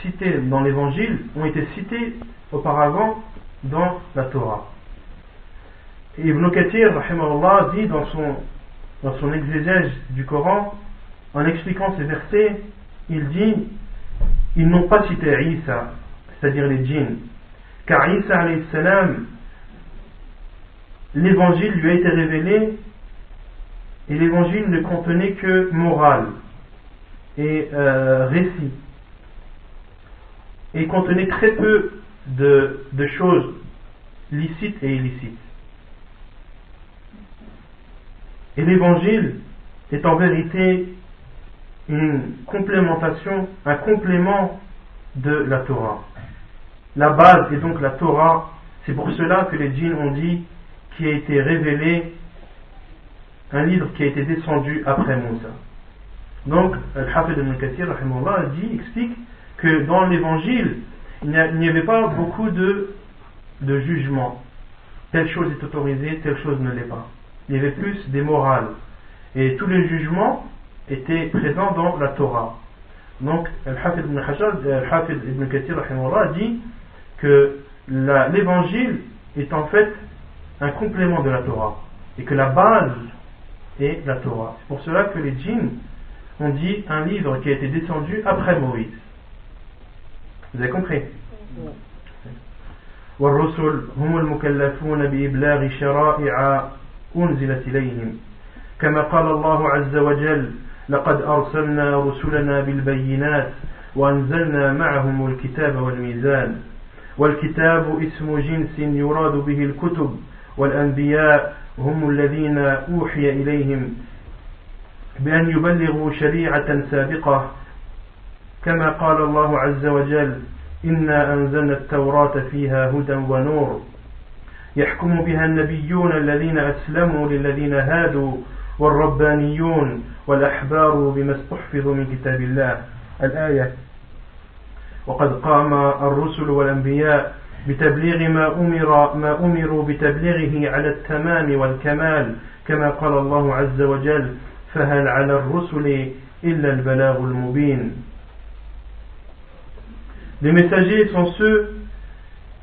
citées dans l'évangile ont été citées auparavant dans la Torah. Et Ibn Kathir rahimahullah dit dans son exégèse du Coran, en expliquant ces versets, il dit, ils n'ont pas cité Isa, c'est-à-dire les djinns, car Isa alayhi salam, l'évangile lui a été révélé et l'évangile ne contenait que morale et récit, et contenait très peu de choses licites et illicites. Et l'évangile est en vérité une complémentation, un complément de la Torah. La base est donc la Torah. C'est pour cela que les djinns ont dit qu'il a été révélé un livre qui a été descendu après Moussa. Donc, Al-Hafid ibn Kathir explique que dans l'évangile, il n'y avait pas beaucoup de jugements. Telle chose est autorisée, telle chose ne l'est pas. Il y avait plus des morales. Et tous les jugements étaient présents dans la Torah. Donc, Al-Hafid ibn Kathir dit que l'évangile est en fait un complément de la Torah. Et que la base est la Torah. C'est pour cela que les djinns ont dit un livre qui a été descendu après Moïse. Vous avez compris? والرسل هم المكلفون بإبلاغ شرائع أنزلت إليهم كما قال الله عز وجل لقد أرسلنا رسلنا بالبينات وأنزلنا معهم الكتاب والميزان والكتاب اسم جنس يراد به الكتب والأنبياء هم الذين أوحي إليهم بأن يبلغوا شريعة سابقة كما قال الله عز وجل إنا أنزلنا التوراة فيها هدى ونور يحكم بها النبيون الذين أسلموا للذين هادوا والربانيون والأحبار بما استحفظوا من كتاب الله الآية وقد قام الرسل والأنبياء بتبليغ ما أمروا بتبليغه على التمام والكمال كما قال الله عز وجل فهل على الرسل إلا البلاغ المبين. Les messagers sont ceux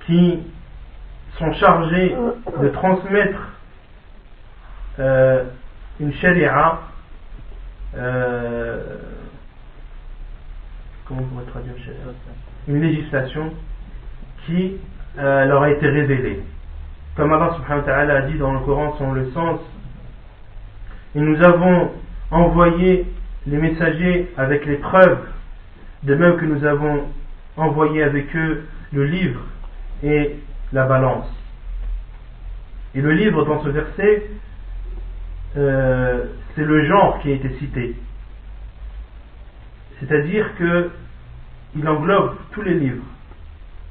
qui sont chargés de transmettre une sharia, comment on pourrait traduire sharia, une législation qui leur a été révélée. Comme Allah subhanahu wa ta'ala a dit dans le Coran selon le sens, et nous avons envoyé les messagers avec les preuves, de même que nous avons envoyé avec eux le livre et la balance. Et le livre dans ce verset, c'est le genre qui a été cité. C'est-à-dire qu'il englobe tous les livres.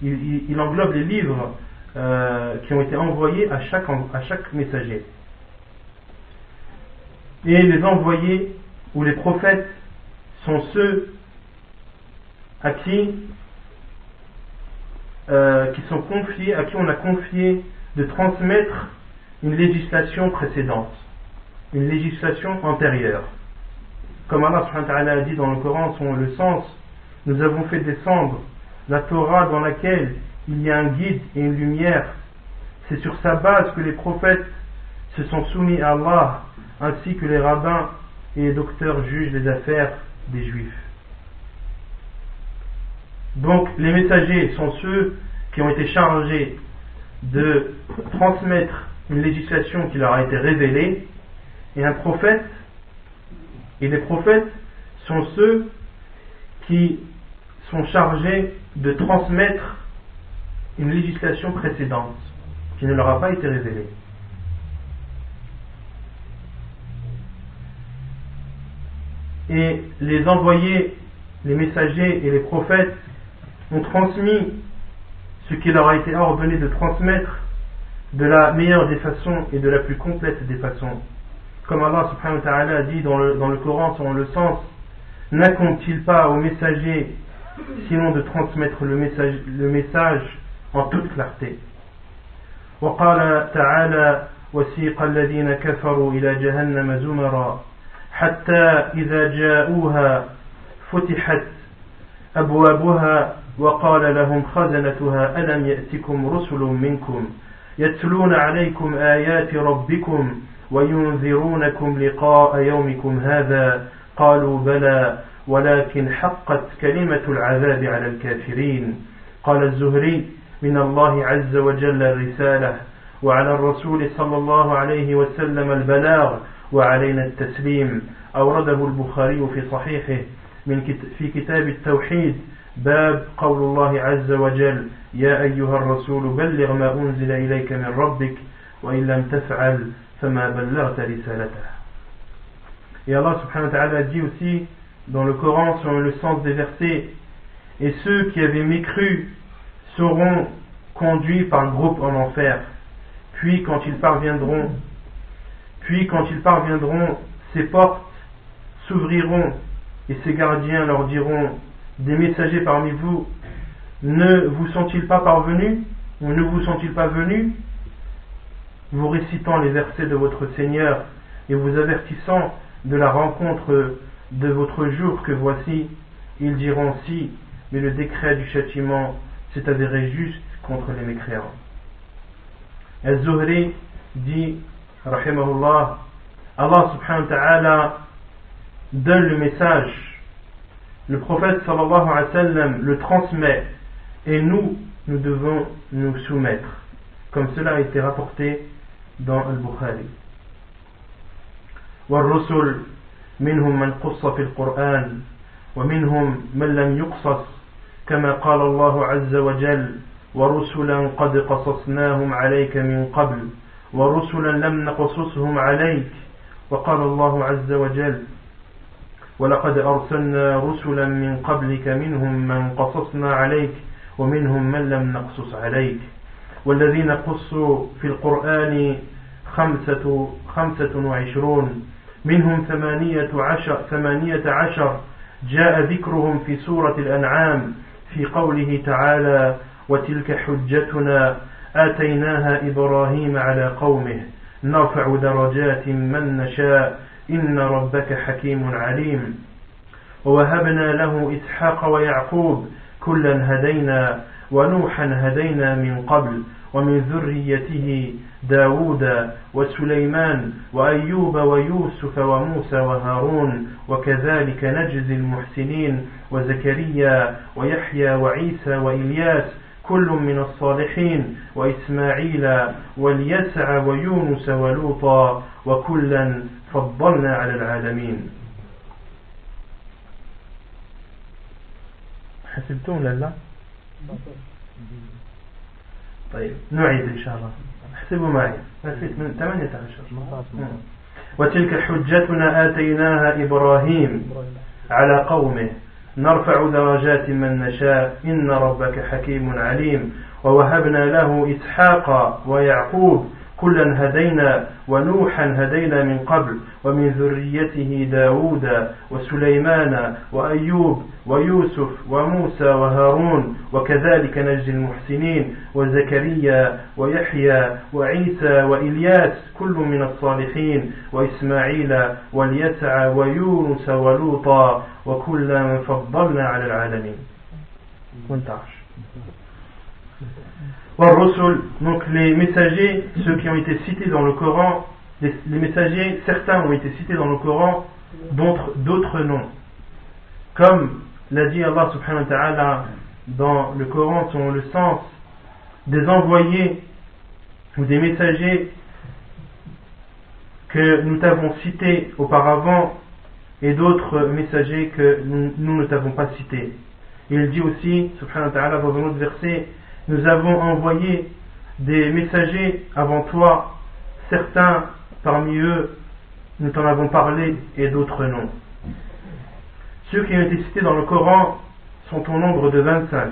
Il englobe les livres qui ont été envoyés à chaque messager. Et les envoyés ou les prophètes sont ceux à qui sont confiés, à qui on a confié de transmettre une législation précédente, une législation antérieure. Comme Allah subhanahu wa ta'ala a dit dans le Coran, selon le sens, nous avons fait descendre la Torah dans laquelle il y a un guide et une lumière. C'est sur sa base que les prophètes se sont soumis à Allah, ainsi que les rabbins et les docteurs jugent les affaires des juifs. Donc les messagers sont ceux qui ont été chargés de transmettre une législation qui leur a été révélée, et un prophète, et les prophètes sont ceux qui sont chargés de transmettre une législation précédente qui ne leur a pas été révélée. Et les envoyés, les messagers et les prophètes ont transmis ce qui leur a été ordonné de transmettre de la meilleure des façons et de la plus complète des façons. Comme Allah subhanahu wa ta'ala a dit dans le Coran selon le sens, n'accompt-il pas aux messagers sinon de transmettre le message en toute clarté. وقال تعالى وسيق الذين كفروا إلى جهنم زمرا حتى إذا جاءوها فتحت أبوابها وقال لهم خزنتها ألم يأتكم رسل منكم يتلون عليكم آيات ربكم وينذرونكم لقاء يومكم هذا قالوا بلى ولكن حقت كلمة العذاب على الكافرين. قال الزهري من الله عز وجل الرسالة وعلى الرسول صلى الله عليه وسلم البلاغ وعلينا التسليم. أورده البخاري في صحيحه في كتاب التوحيد باب قول الله عز وجل يا أيها الرسول بلغ ما أنزل إليك من ربك وإن لم تفعل فما بلغت رسالته. Et Allah subhanahu wa ta'ala dit aussi dans le Coran selon le sens des versets, et ceux qui avaient mécru seront conduits par groupe en enfer, puis quand ils parviendront, ces portes s'ouvriront et ces gardiens leur diront, des messagers parmi vous, ne vous sont-ils pas parvenus ou ne vous sont-ils pas venus, vous récitant les versets de votre Seigneur et vous avertissant de la rencontre de votre jour que voici, ils diront si, mais le décret du châtiment s'est avéré juste contre les mécréants. Az-Zuhri dit, rahimahullah, Allah subhanahu wa ta'ala donne le message, le prophète sallallahu alayhi wa sallam le transmet, et nous devons nous soumettre, comme cela a été rapporté dans Al-Bukhari. والرسل منهم من قص في القرآن ومنهم من لم يقصص كما قال الله عز وجل ورسلا قد قصصناهم عليك من قبل ورسلا لم نقصصهم عليك وقال الله عز وجل ولقد أرسلنا رسلا من قبلك منهم من قصصنا عليك ومنهم من لم نقصص عليك والذين قصوا في القرآن 25 منهم 18 جاء ذكرهم في سورة الأنعام في قوله تعالى وتلك حجتنا آتيناها إبراهيم على قومه نرفع درجات من نشاء إن ربك حكيم عليم ووهبنا له إسحاق ويعقوب كلا هدينا ونوحا هدينا من قبل ومن ذريته داود وسليمان وأيوب ويوسف وموسى وهارون وكذلك نجزي المحسنين وزكريا ويحيى وعيسى وإلياس كل من الصالحين وإسماعيل واليسع ويونس ولوطا وكلا فضلنا على العالمين. حسبتم لله؟ طيب نعيد إن شاء الله. احسبوا معي. من 18. وتلك حجتنا آتيناها إبراهيم على قومه نرفع درجات من نشاء إن ربك حكيم عليم ووهبنا له إسحاق ويعقوب كلا هدينا ونوحا هدينا من قبل ومن ذريته داود وسليمان وأيوب ويوسف وموسى وهارون وكذلك نجزي المحسنين وزكريا ويحيى وعيسى وإلياس كل من الصالحين وإسماعيل واليسع ويونس ولوطا وكلا فضلنا على العالمين. 18. Donc les messagers, ceux qui ont été cités dans le Coran, les messagers, certains ont été cités dans le Coran, d'autres non. Comme l'a dit Allah subhanahu wa ta'ala dans le Coran selon le sens des envoyés ou des messagers que nous t'avons cités auparavant et d'autres messagers que nous ne t'avons pas cités. Il dit aussi, subhanahu wa ta'ala, dans un autre verset, nous avons envoyé des messagers avant toi, certains parmi eux nous t'en avons parlé et d'autres non. Ceux qui ont été cités dans le Coran sont au nombre de 25,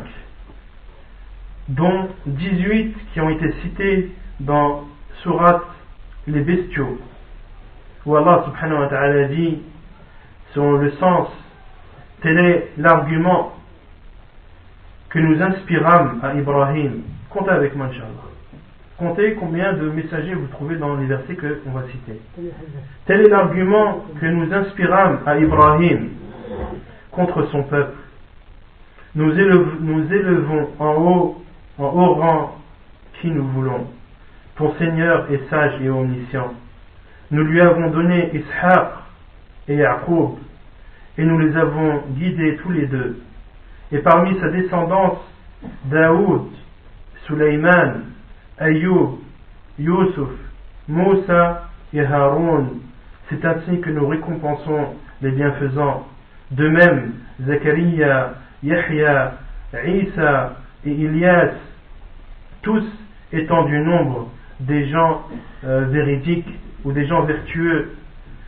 dont 18 qui ont été cités dans Surat les bestiaux, où Allah subhanahu wa ta'ala dit, selon le sens, tel est l'argument que nous inspirâmes à Ibrahim. Comptez avec moi, Inch'Allah. Comptez combien de messagers vous trouvez dans les versets qu'on va citer. Tel est l'argument que nous inspirâmes à Ibrahim contre son peuple. Nous élevons en haut rang qui nous voulons. Ton Seigneur est sage et omniscient. Nous lui avons donné Ishaq et Yaqub et nous les avons guidés tous les deux. Et parmi sa descendance, Daoud, Suleyman, Ayyub, Yusuf, Moussa et Haroun. C'est ainsi que nous récompensons les bienfaisants. De même, Zakaria, Yahya, Isa et Ilyas, tous étant du nombre des gens véridiques ou des gens vertueux.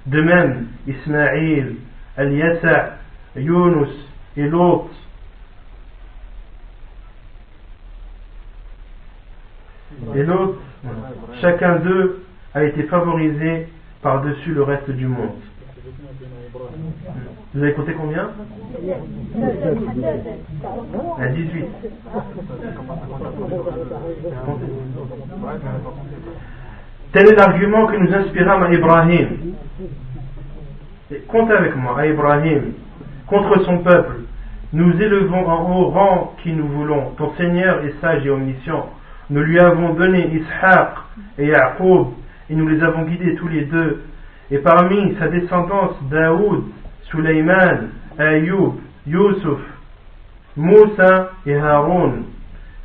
De même, Ismaïl, Al-Yasa, Yunus et l'autre. Et l'autre, chacun d'eux a été favorisé par-dessus le reste du monde. Vous avez compté combien? À 18. Tel est l'argument que nous inspirâmes à Ibrahim. Comptez avec moi, à Ibrahim, contre son peuple. Nous élevons en haut rang qui nous voulons. Ton Seigneur est sage et omniscient. Nous lui avons donné Ishaq et Yaqub et nous les avons guidés tous les deux. Et parmi sa descendance, Daoud, Suleyman, Ayyub, Yusuf, Moussa et Haroun.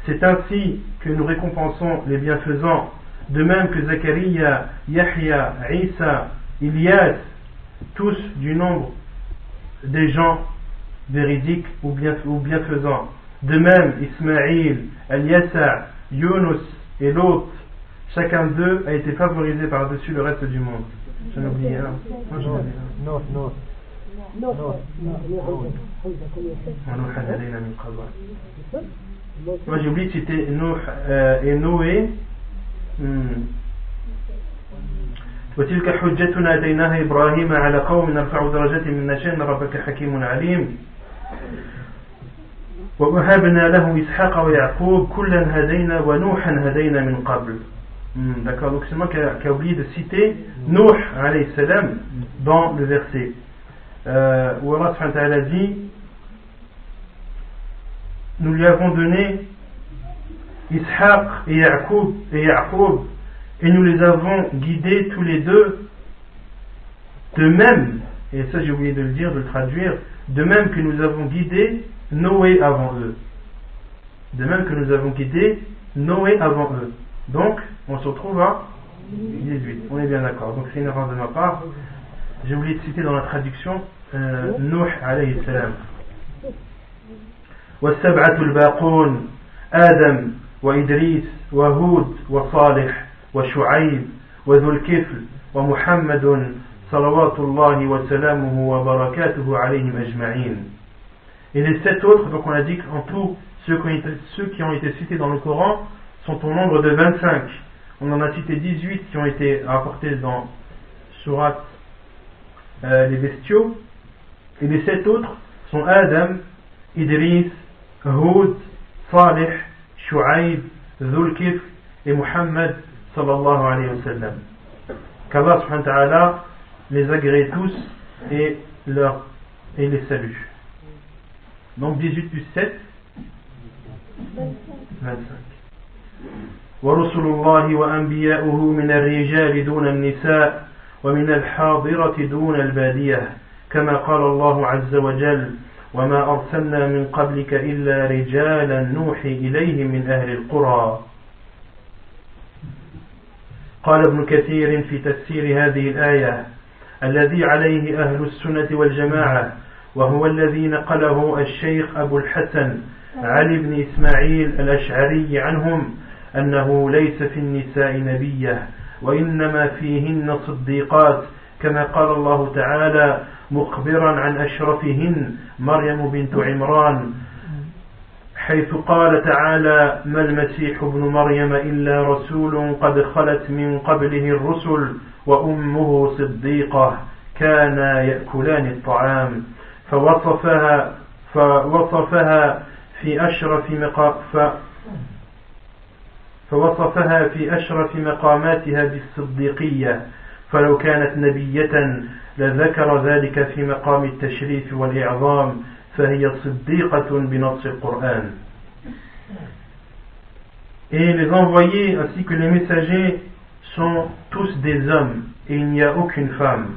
C'est ainsi que nous récompensons les bienfaisants. De même que Zakaria, Yahya, Isa, Ilyas, tous du nombre des gens véridiques ou bienfaisants. De même, Ismaïl, Al-Yasa, Yunus et l'autre, chacun d'eux a été favorisé par-dessus le reste du monde. J'en ai oublié un. Moi j'en ai oublié un. Moi j'ai oublié de citer Nuh et Noé. وتلك حجتنا آتيناها إبراهيم على قوم نرفع درجات من نشاء إن ربك حكيم عليم ووهبنا له إسحاق ويعقوب كلا هدينا ونوحا هدينا من قبل. D'accord, donc c'est moi qui a oublié de citer Nuh alayhi salam dans le verset où Allah subhanahu wa ta'ala dit nous lui avons donné Ishaq et Yaqub et nous les avons guidés tous les deux de même, et ça j'ai oublié de le dire, de le traduire, de même que nous avons guidé Noé avant eux. De même que nous avons guidé Noé avant eux. Donc, on se retrouve à 18. On est bien d'accord. Donc, c'est une erreur de ma part. J'ai oublié de citer dans la traduction Nuh alayhi salam. والسبعة الباقون آدم وإدريس وهود وصالح وشعيب وذو الكفل ومحمد صلوات الله وسلامه وبركاته عليهم أجمعين. Et les 7 autres, donc on a dit qu'en tout, ceux qui ont été cités dans le Coran sont au nombre de 25. On en a cité 18 qui ont été rapportés dans Surat les bestiaux. Et les 7 autres sont Adam, Idris, Hud, Salih, Shu'aib, Dhul Kifl et Muhammad sallallahu alayhi wa sallam. Qu'Allah subhanahu wa ta'ala les agrée tous et les salue. Donc 18 plus 7, 25. ورسل الله وأنبياؤه من الرجال دون النساء ومن الحاضرة دون البادية كما قال الله عز وجل وما أرسلنا من قبلك إلا رجالا نوحي إليهم من أهل القرى. قال ابن كثير في تفسير هذه الآية الذي عليه أهل السنة والجماعة وهو الذي نقله الشيخ أبو الحسن علي بن إسماعيل الأشعري عنهم أنه ليس في النساء نبية وإنما فيهن صديقات كما قال الله تعالى مخبرا عن أشرفهن مريم بنت عمران حيث قال تعالى ما المسيح ابن مريم إلا رسول قد خلت من قبله الرسل وأمه صديقة كانا يأكلان الطعام فوصفها في أشرف مقاماتها بالصديقية فلو كانت نبية لذكر ذلك في مقام التشريف والإعظام فهي صديقة بنص القرآن. Et les envoyés ainsi que les messagers sont tous des hommes et il n'y a aucune femme.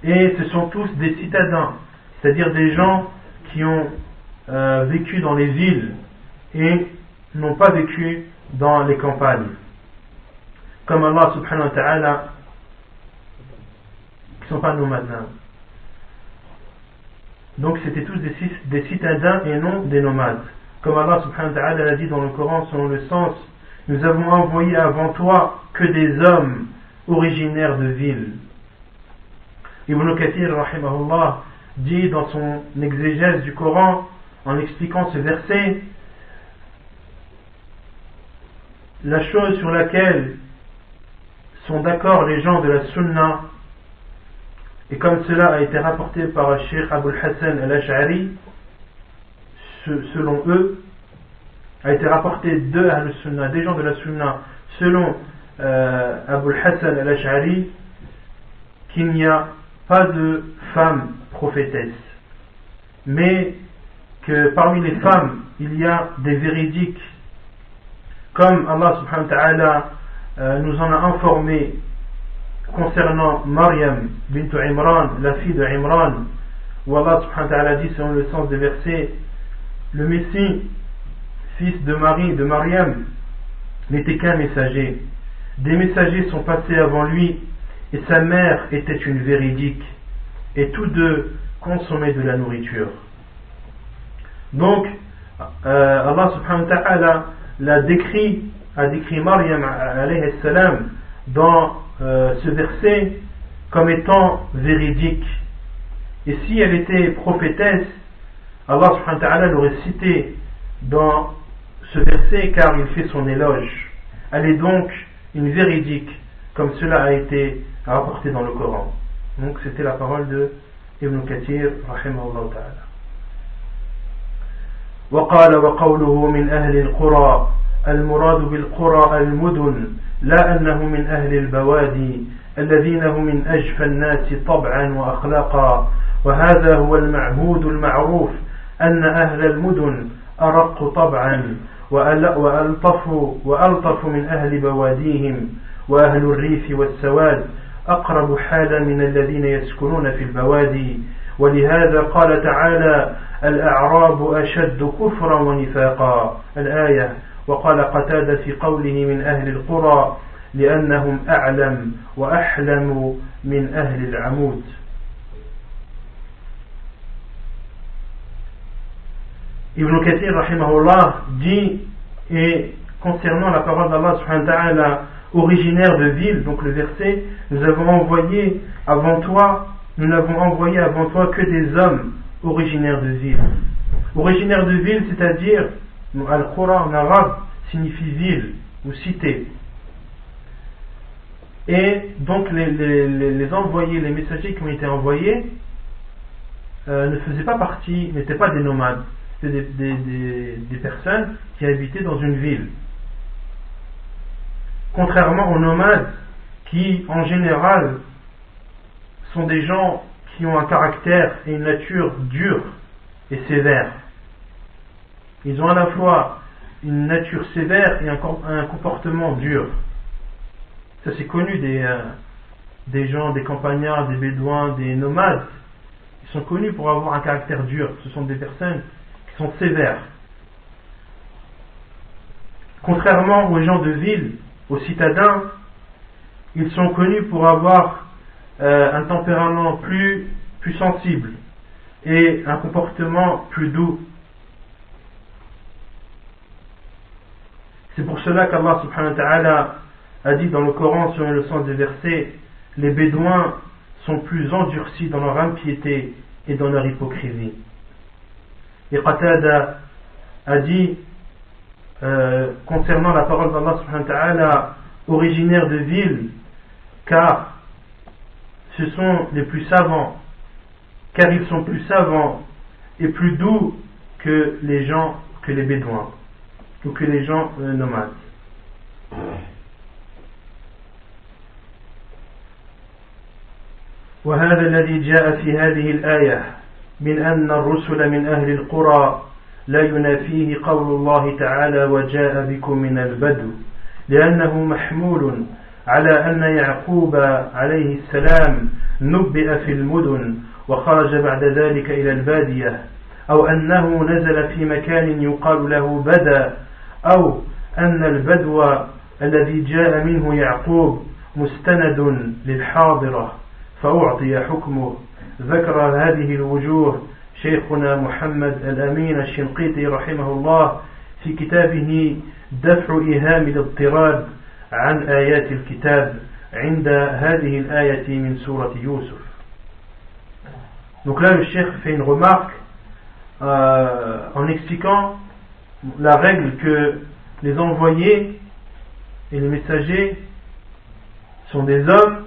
Et ce sont tous des citadins, c'est-à-dire des gens qui ont vécu dans les villes et n'ont pas vécu dans les campagnes. Comme Allah subhanahu wa ta'ala, qui ne sont pas nomades. Donc c'était tous des citadins et non des nomades. Comme Allah subhanahu wa ta'ala l'a dit dans le Coran selon le sens, nous avons envoyé avant toi que des hommes originaires de villes. Ibn Kathir rahimahullah dit dans son exégèse du Coran en expliquant ce verset, la chose sur laquelle sont d'accord les gens de la Sunna, et comme cela a été rapporté par le Cheikh Abul Hassan al-Ash'ari, selon eux, a été rapporté de Ahl-Sunnah, des gens de la Sunna, selon Abul Hassan al-Ash'ari, qu'il n'y a pas de femmes prophétesses, mais que parmi les femmes, il y a des véridiques, comme Allah subhanahu wa ta'ala nous en a informé concernant Maryam bint Imran, la fille de Imran, où Allah subhanahu wa ta'ala dit selon le sens des versets, le Messie, fils de Marie, de Maryam, n'était qu'un messager. Des messagers sont passés avant lui, et sa mère était une véridique, et tous deux consommaient de la nourriture. Donc, Allah subhanahu wa ta'ala l'a décrit a décrit Maryam alayhi salam dans ce verset comme étant véridique. Et si elle était prophétesse, Allah subhanahu wa ta'ala l'aurait cité dans ce verset car il fait son éloge. Elle est donc une véridique, comme cela a été rapporté dans le Coran. Donc c'était la parole de Ibn Kathir rahimahullah ta'ala. وقال وقوله من أهل القرى المراد بالقرى المدن لا أنه من أهل البوادي الذين هم من أجفى الناس طبعا وأخلاقا وهذا هو المعهود المعروف أن أهل المدن أرق طبعا وألطف من أهل بواديهم وأهل الريف والسواد أقرب حالا من الذين يسكنون في البوادي ولهذا قال تعالى الأعراب أشد كفرا ونفاقا الآية وقال قتادة في قوله من أهل القرى لأنهم أعلم وأحلم من أهل العمود. Ibn Kathir rahimahullah dit, et concernant la parole d'Allah subhanahu wa ta'ala originaire de ville, donc le verset, nous n'avons envoyé avant toi que des hommes originaires de ville. Originaire de ville, c'est-à-dire Al-Qura en arabe signifie ville ou cité. Et donc les envoyés, les messagers qui ont été envoyés ne faisaient pas partie, n'étaient pas des nomades. C'était des personnes qui habitaient dans une ville. Contrairement aux nomades qui en général sont des gens qui ont un caractère et une nature dure et sévère. Ils ont à la fois une nature sévère et un comportement dur. Ça c'est connu des gens, des campagnards, des bédouins, des nomades. Ils sont connus pour avoir un caractère dur. Ce sont des personnes qui sont sévères. Contrairement aux gens de ville, aux citadins, ils sont connus pour avoir un tempérament plus sensible et un comportement plus doux. C'est pour cela qu'Allah subhanahu wa ta'ala a dit dans le Coran, selon le sens des versets, les bédouins sont plus endurcis dans leur impiété et dans leur hypocrisie. Et Qatada a dit concernant la parole d'Allah subhanahu wa ta'ala originaire de ville, car ce sont les plus savants, car ils sont plus savants et plus doux que les bédouins ou que les gens nomades. وهذا الذي جاء في هذه الآية من أن الرسل من أهل القرى لا ينافيه قول الله تعالى وجاء بكم من البدو لأنه محمول على أن يعقوب عليه السلام نبئ في المدن وخرج بعد ذلك إلى البادية أو أنه نزل في مكان يقال له بدا أو أن البدو الذي جاء منه يعقوب مستند للحاضرة فأعطي حكمه. ذكر هذه الوجوه شيخنا محمد الأمين الشنقيطي رحمه الله في كتابه دفع إيهام الاضطراب عن آيات الكتاب عند هذه الآية من سورة يوسف. Donc là le cheikh fait une remarque en expliquant la règle que les envoyés et les messagers sont des hommes,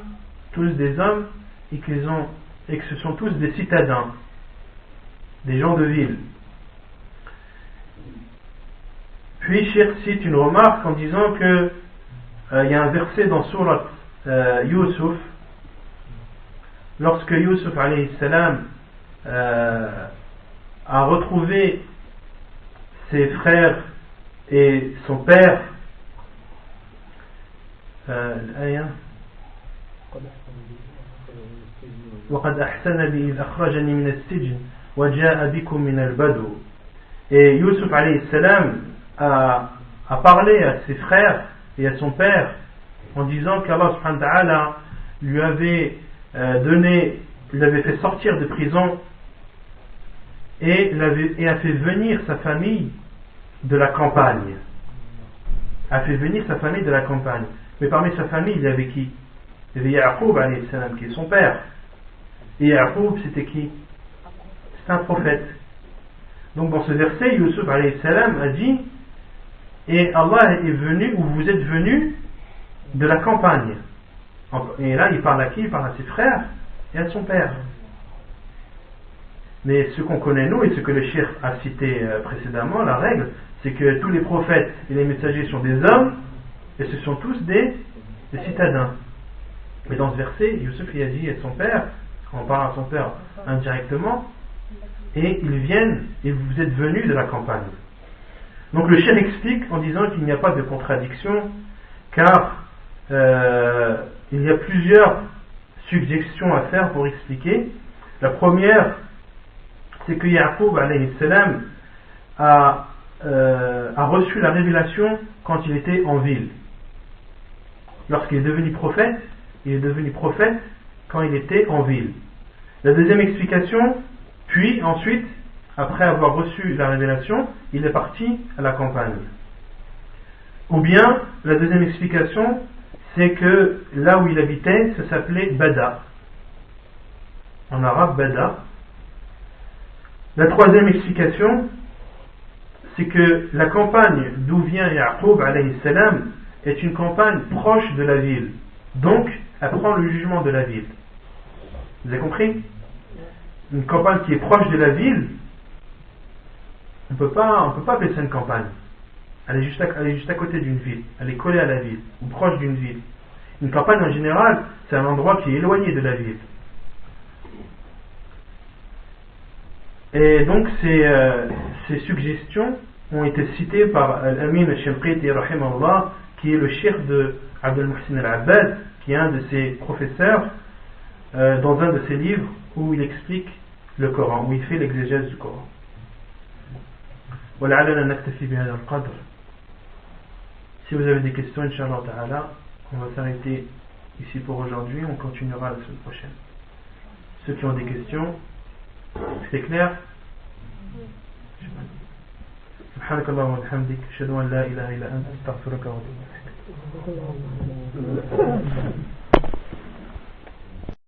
tous des hommes, et que ce sont tous des citadins, des gens de ville. Puis Cheikh cite une remarque en disant que il y a un verset dans Surat Yusuf, lorsque Yusuf alayhi salam a retrouvé ses frères et son père, وقد أحسن بي إذ أخرجني من السجن وجاء بكم من البدو. Et Yusuf alayhi salam a parlé à ses frères et à son père en disant qu'Allah subhanahu wa ta'ala lui avait l'avait fait sortir de prison et a fait venir sa famille de la campagne. a fait venir sa famille de la campagne. Mais parmi sa famille, il y avait qui? Il y avait Ya'qub alayhi salam, qui est son père. Et Ya'qub, c'était qui? C'est un prophète. Donc dans ce verset, Yusuf alayhi salam a dit: et Allah est venu, ou vous êtes venu de la campagne. Et là, il parle à qui? Il parle à ses frères et à son père. Mais ce qu'on connaît nous, et ce que le cheikh a cité précédemment, la règle, c'est que tous les prophètes et les messagers sont des hommes, et ce sont tous des citadins. Mais dans ce verset, Yusuf y a dit à son père, on parle à son père indirectement, et ils viennent, et vous êtes venus de la campagne. Donc le cheikh explique en disant qu'il n'y a pas de contradiction, car il y a plusieurs suggestions à faire pour expliquer. La première, c'est que Ya'qub alayhi salam a reçu la révélation quand il était en ville. Lorsqu'il est devenu prophète, il est devenu prophète quand il était en ville. La deuxième explication, puis ensuite, après avoir reçu la révélation, il est parti à la campagne. Ou bien, la deuxième explication, c'est que là où il habitait, ça s'appelait Bada. En arabe, Bada. La troisième explication, c'est que la campagne d'où vient Ya'qub alayhi salam est une campagne proche de la ville. Donc, elle prend le jugement de la ville. Vous avez compris? Une campagne qui est proche de la ville, on ne peut pas appeler ça une campagne. Elle est juste à côté d'une ville. Elle est collée à la ville, ou proche d'une ville. Une campagne en général, c'est un endroit qui est éloigné de la ville. Et donc ces suggestions ont été citées par Al-Amin al-Shinqiti rahimahullah, qui est le cheikh de Abdel Muhsin al-Abbad, qui est un de ses professeurs, dans un de ses livres où il explique le Coran, où il fait l'exégèse du Coran. ولعلنا نكتفي بهذا القدر. Si vous avez des questions, Inch'Allah Ta'ala, on va s'arrêter ici pour aujourd'hui, on continuera la semaine prochaine. Ceux qui ont des questions, c'est clair? سبحانك اللهم وبحمدك أشهد أن لا إله إلا أنت أستغفرك وأتوب إليك.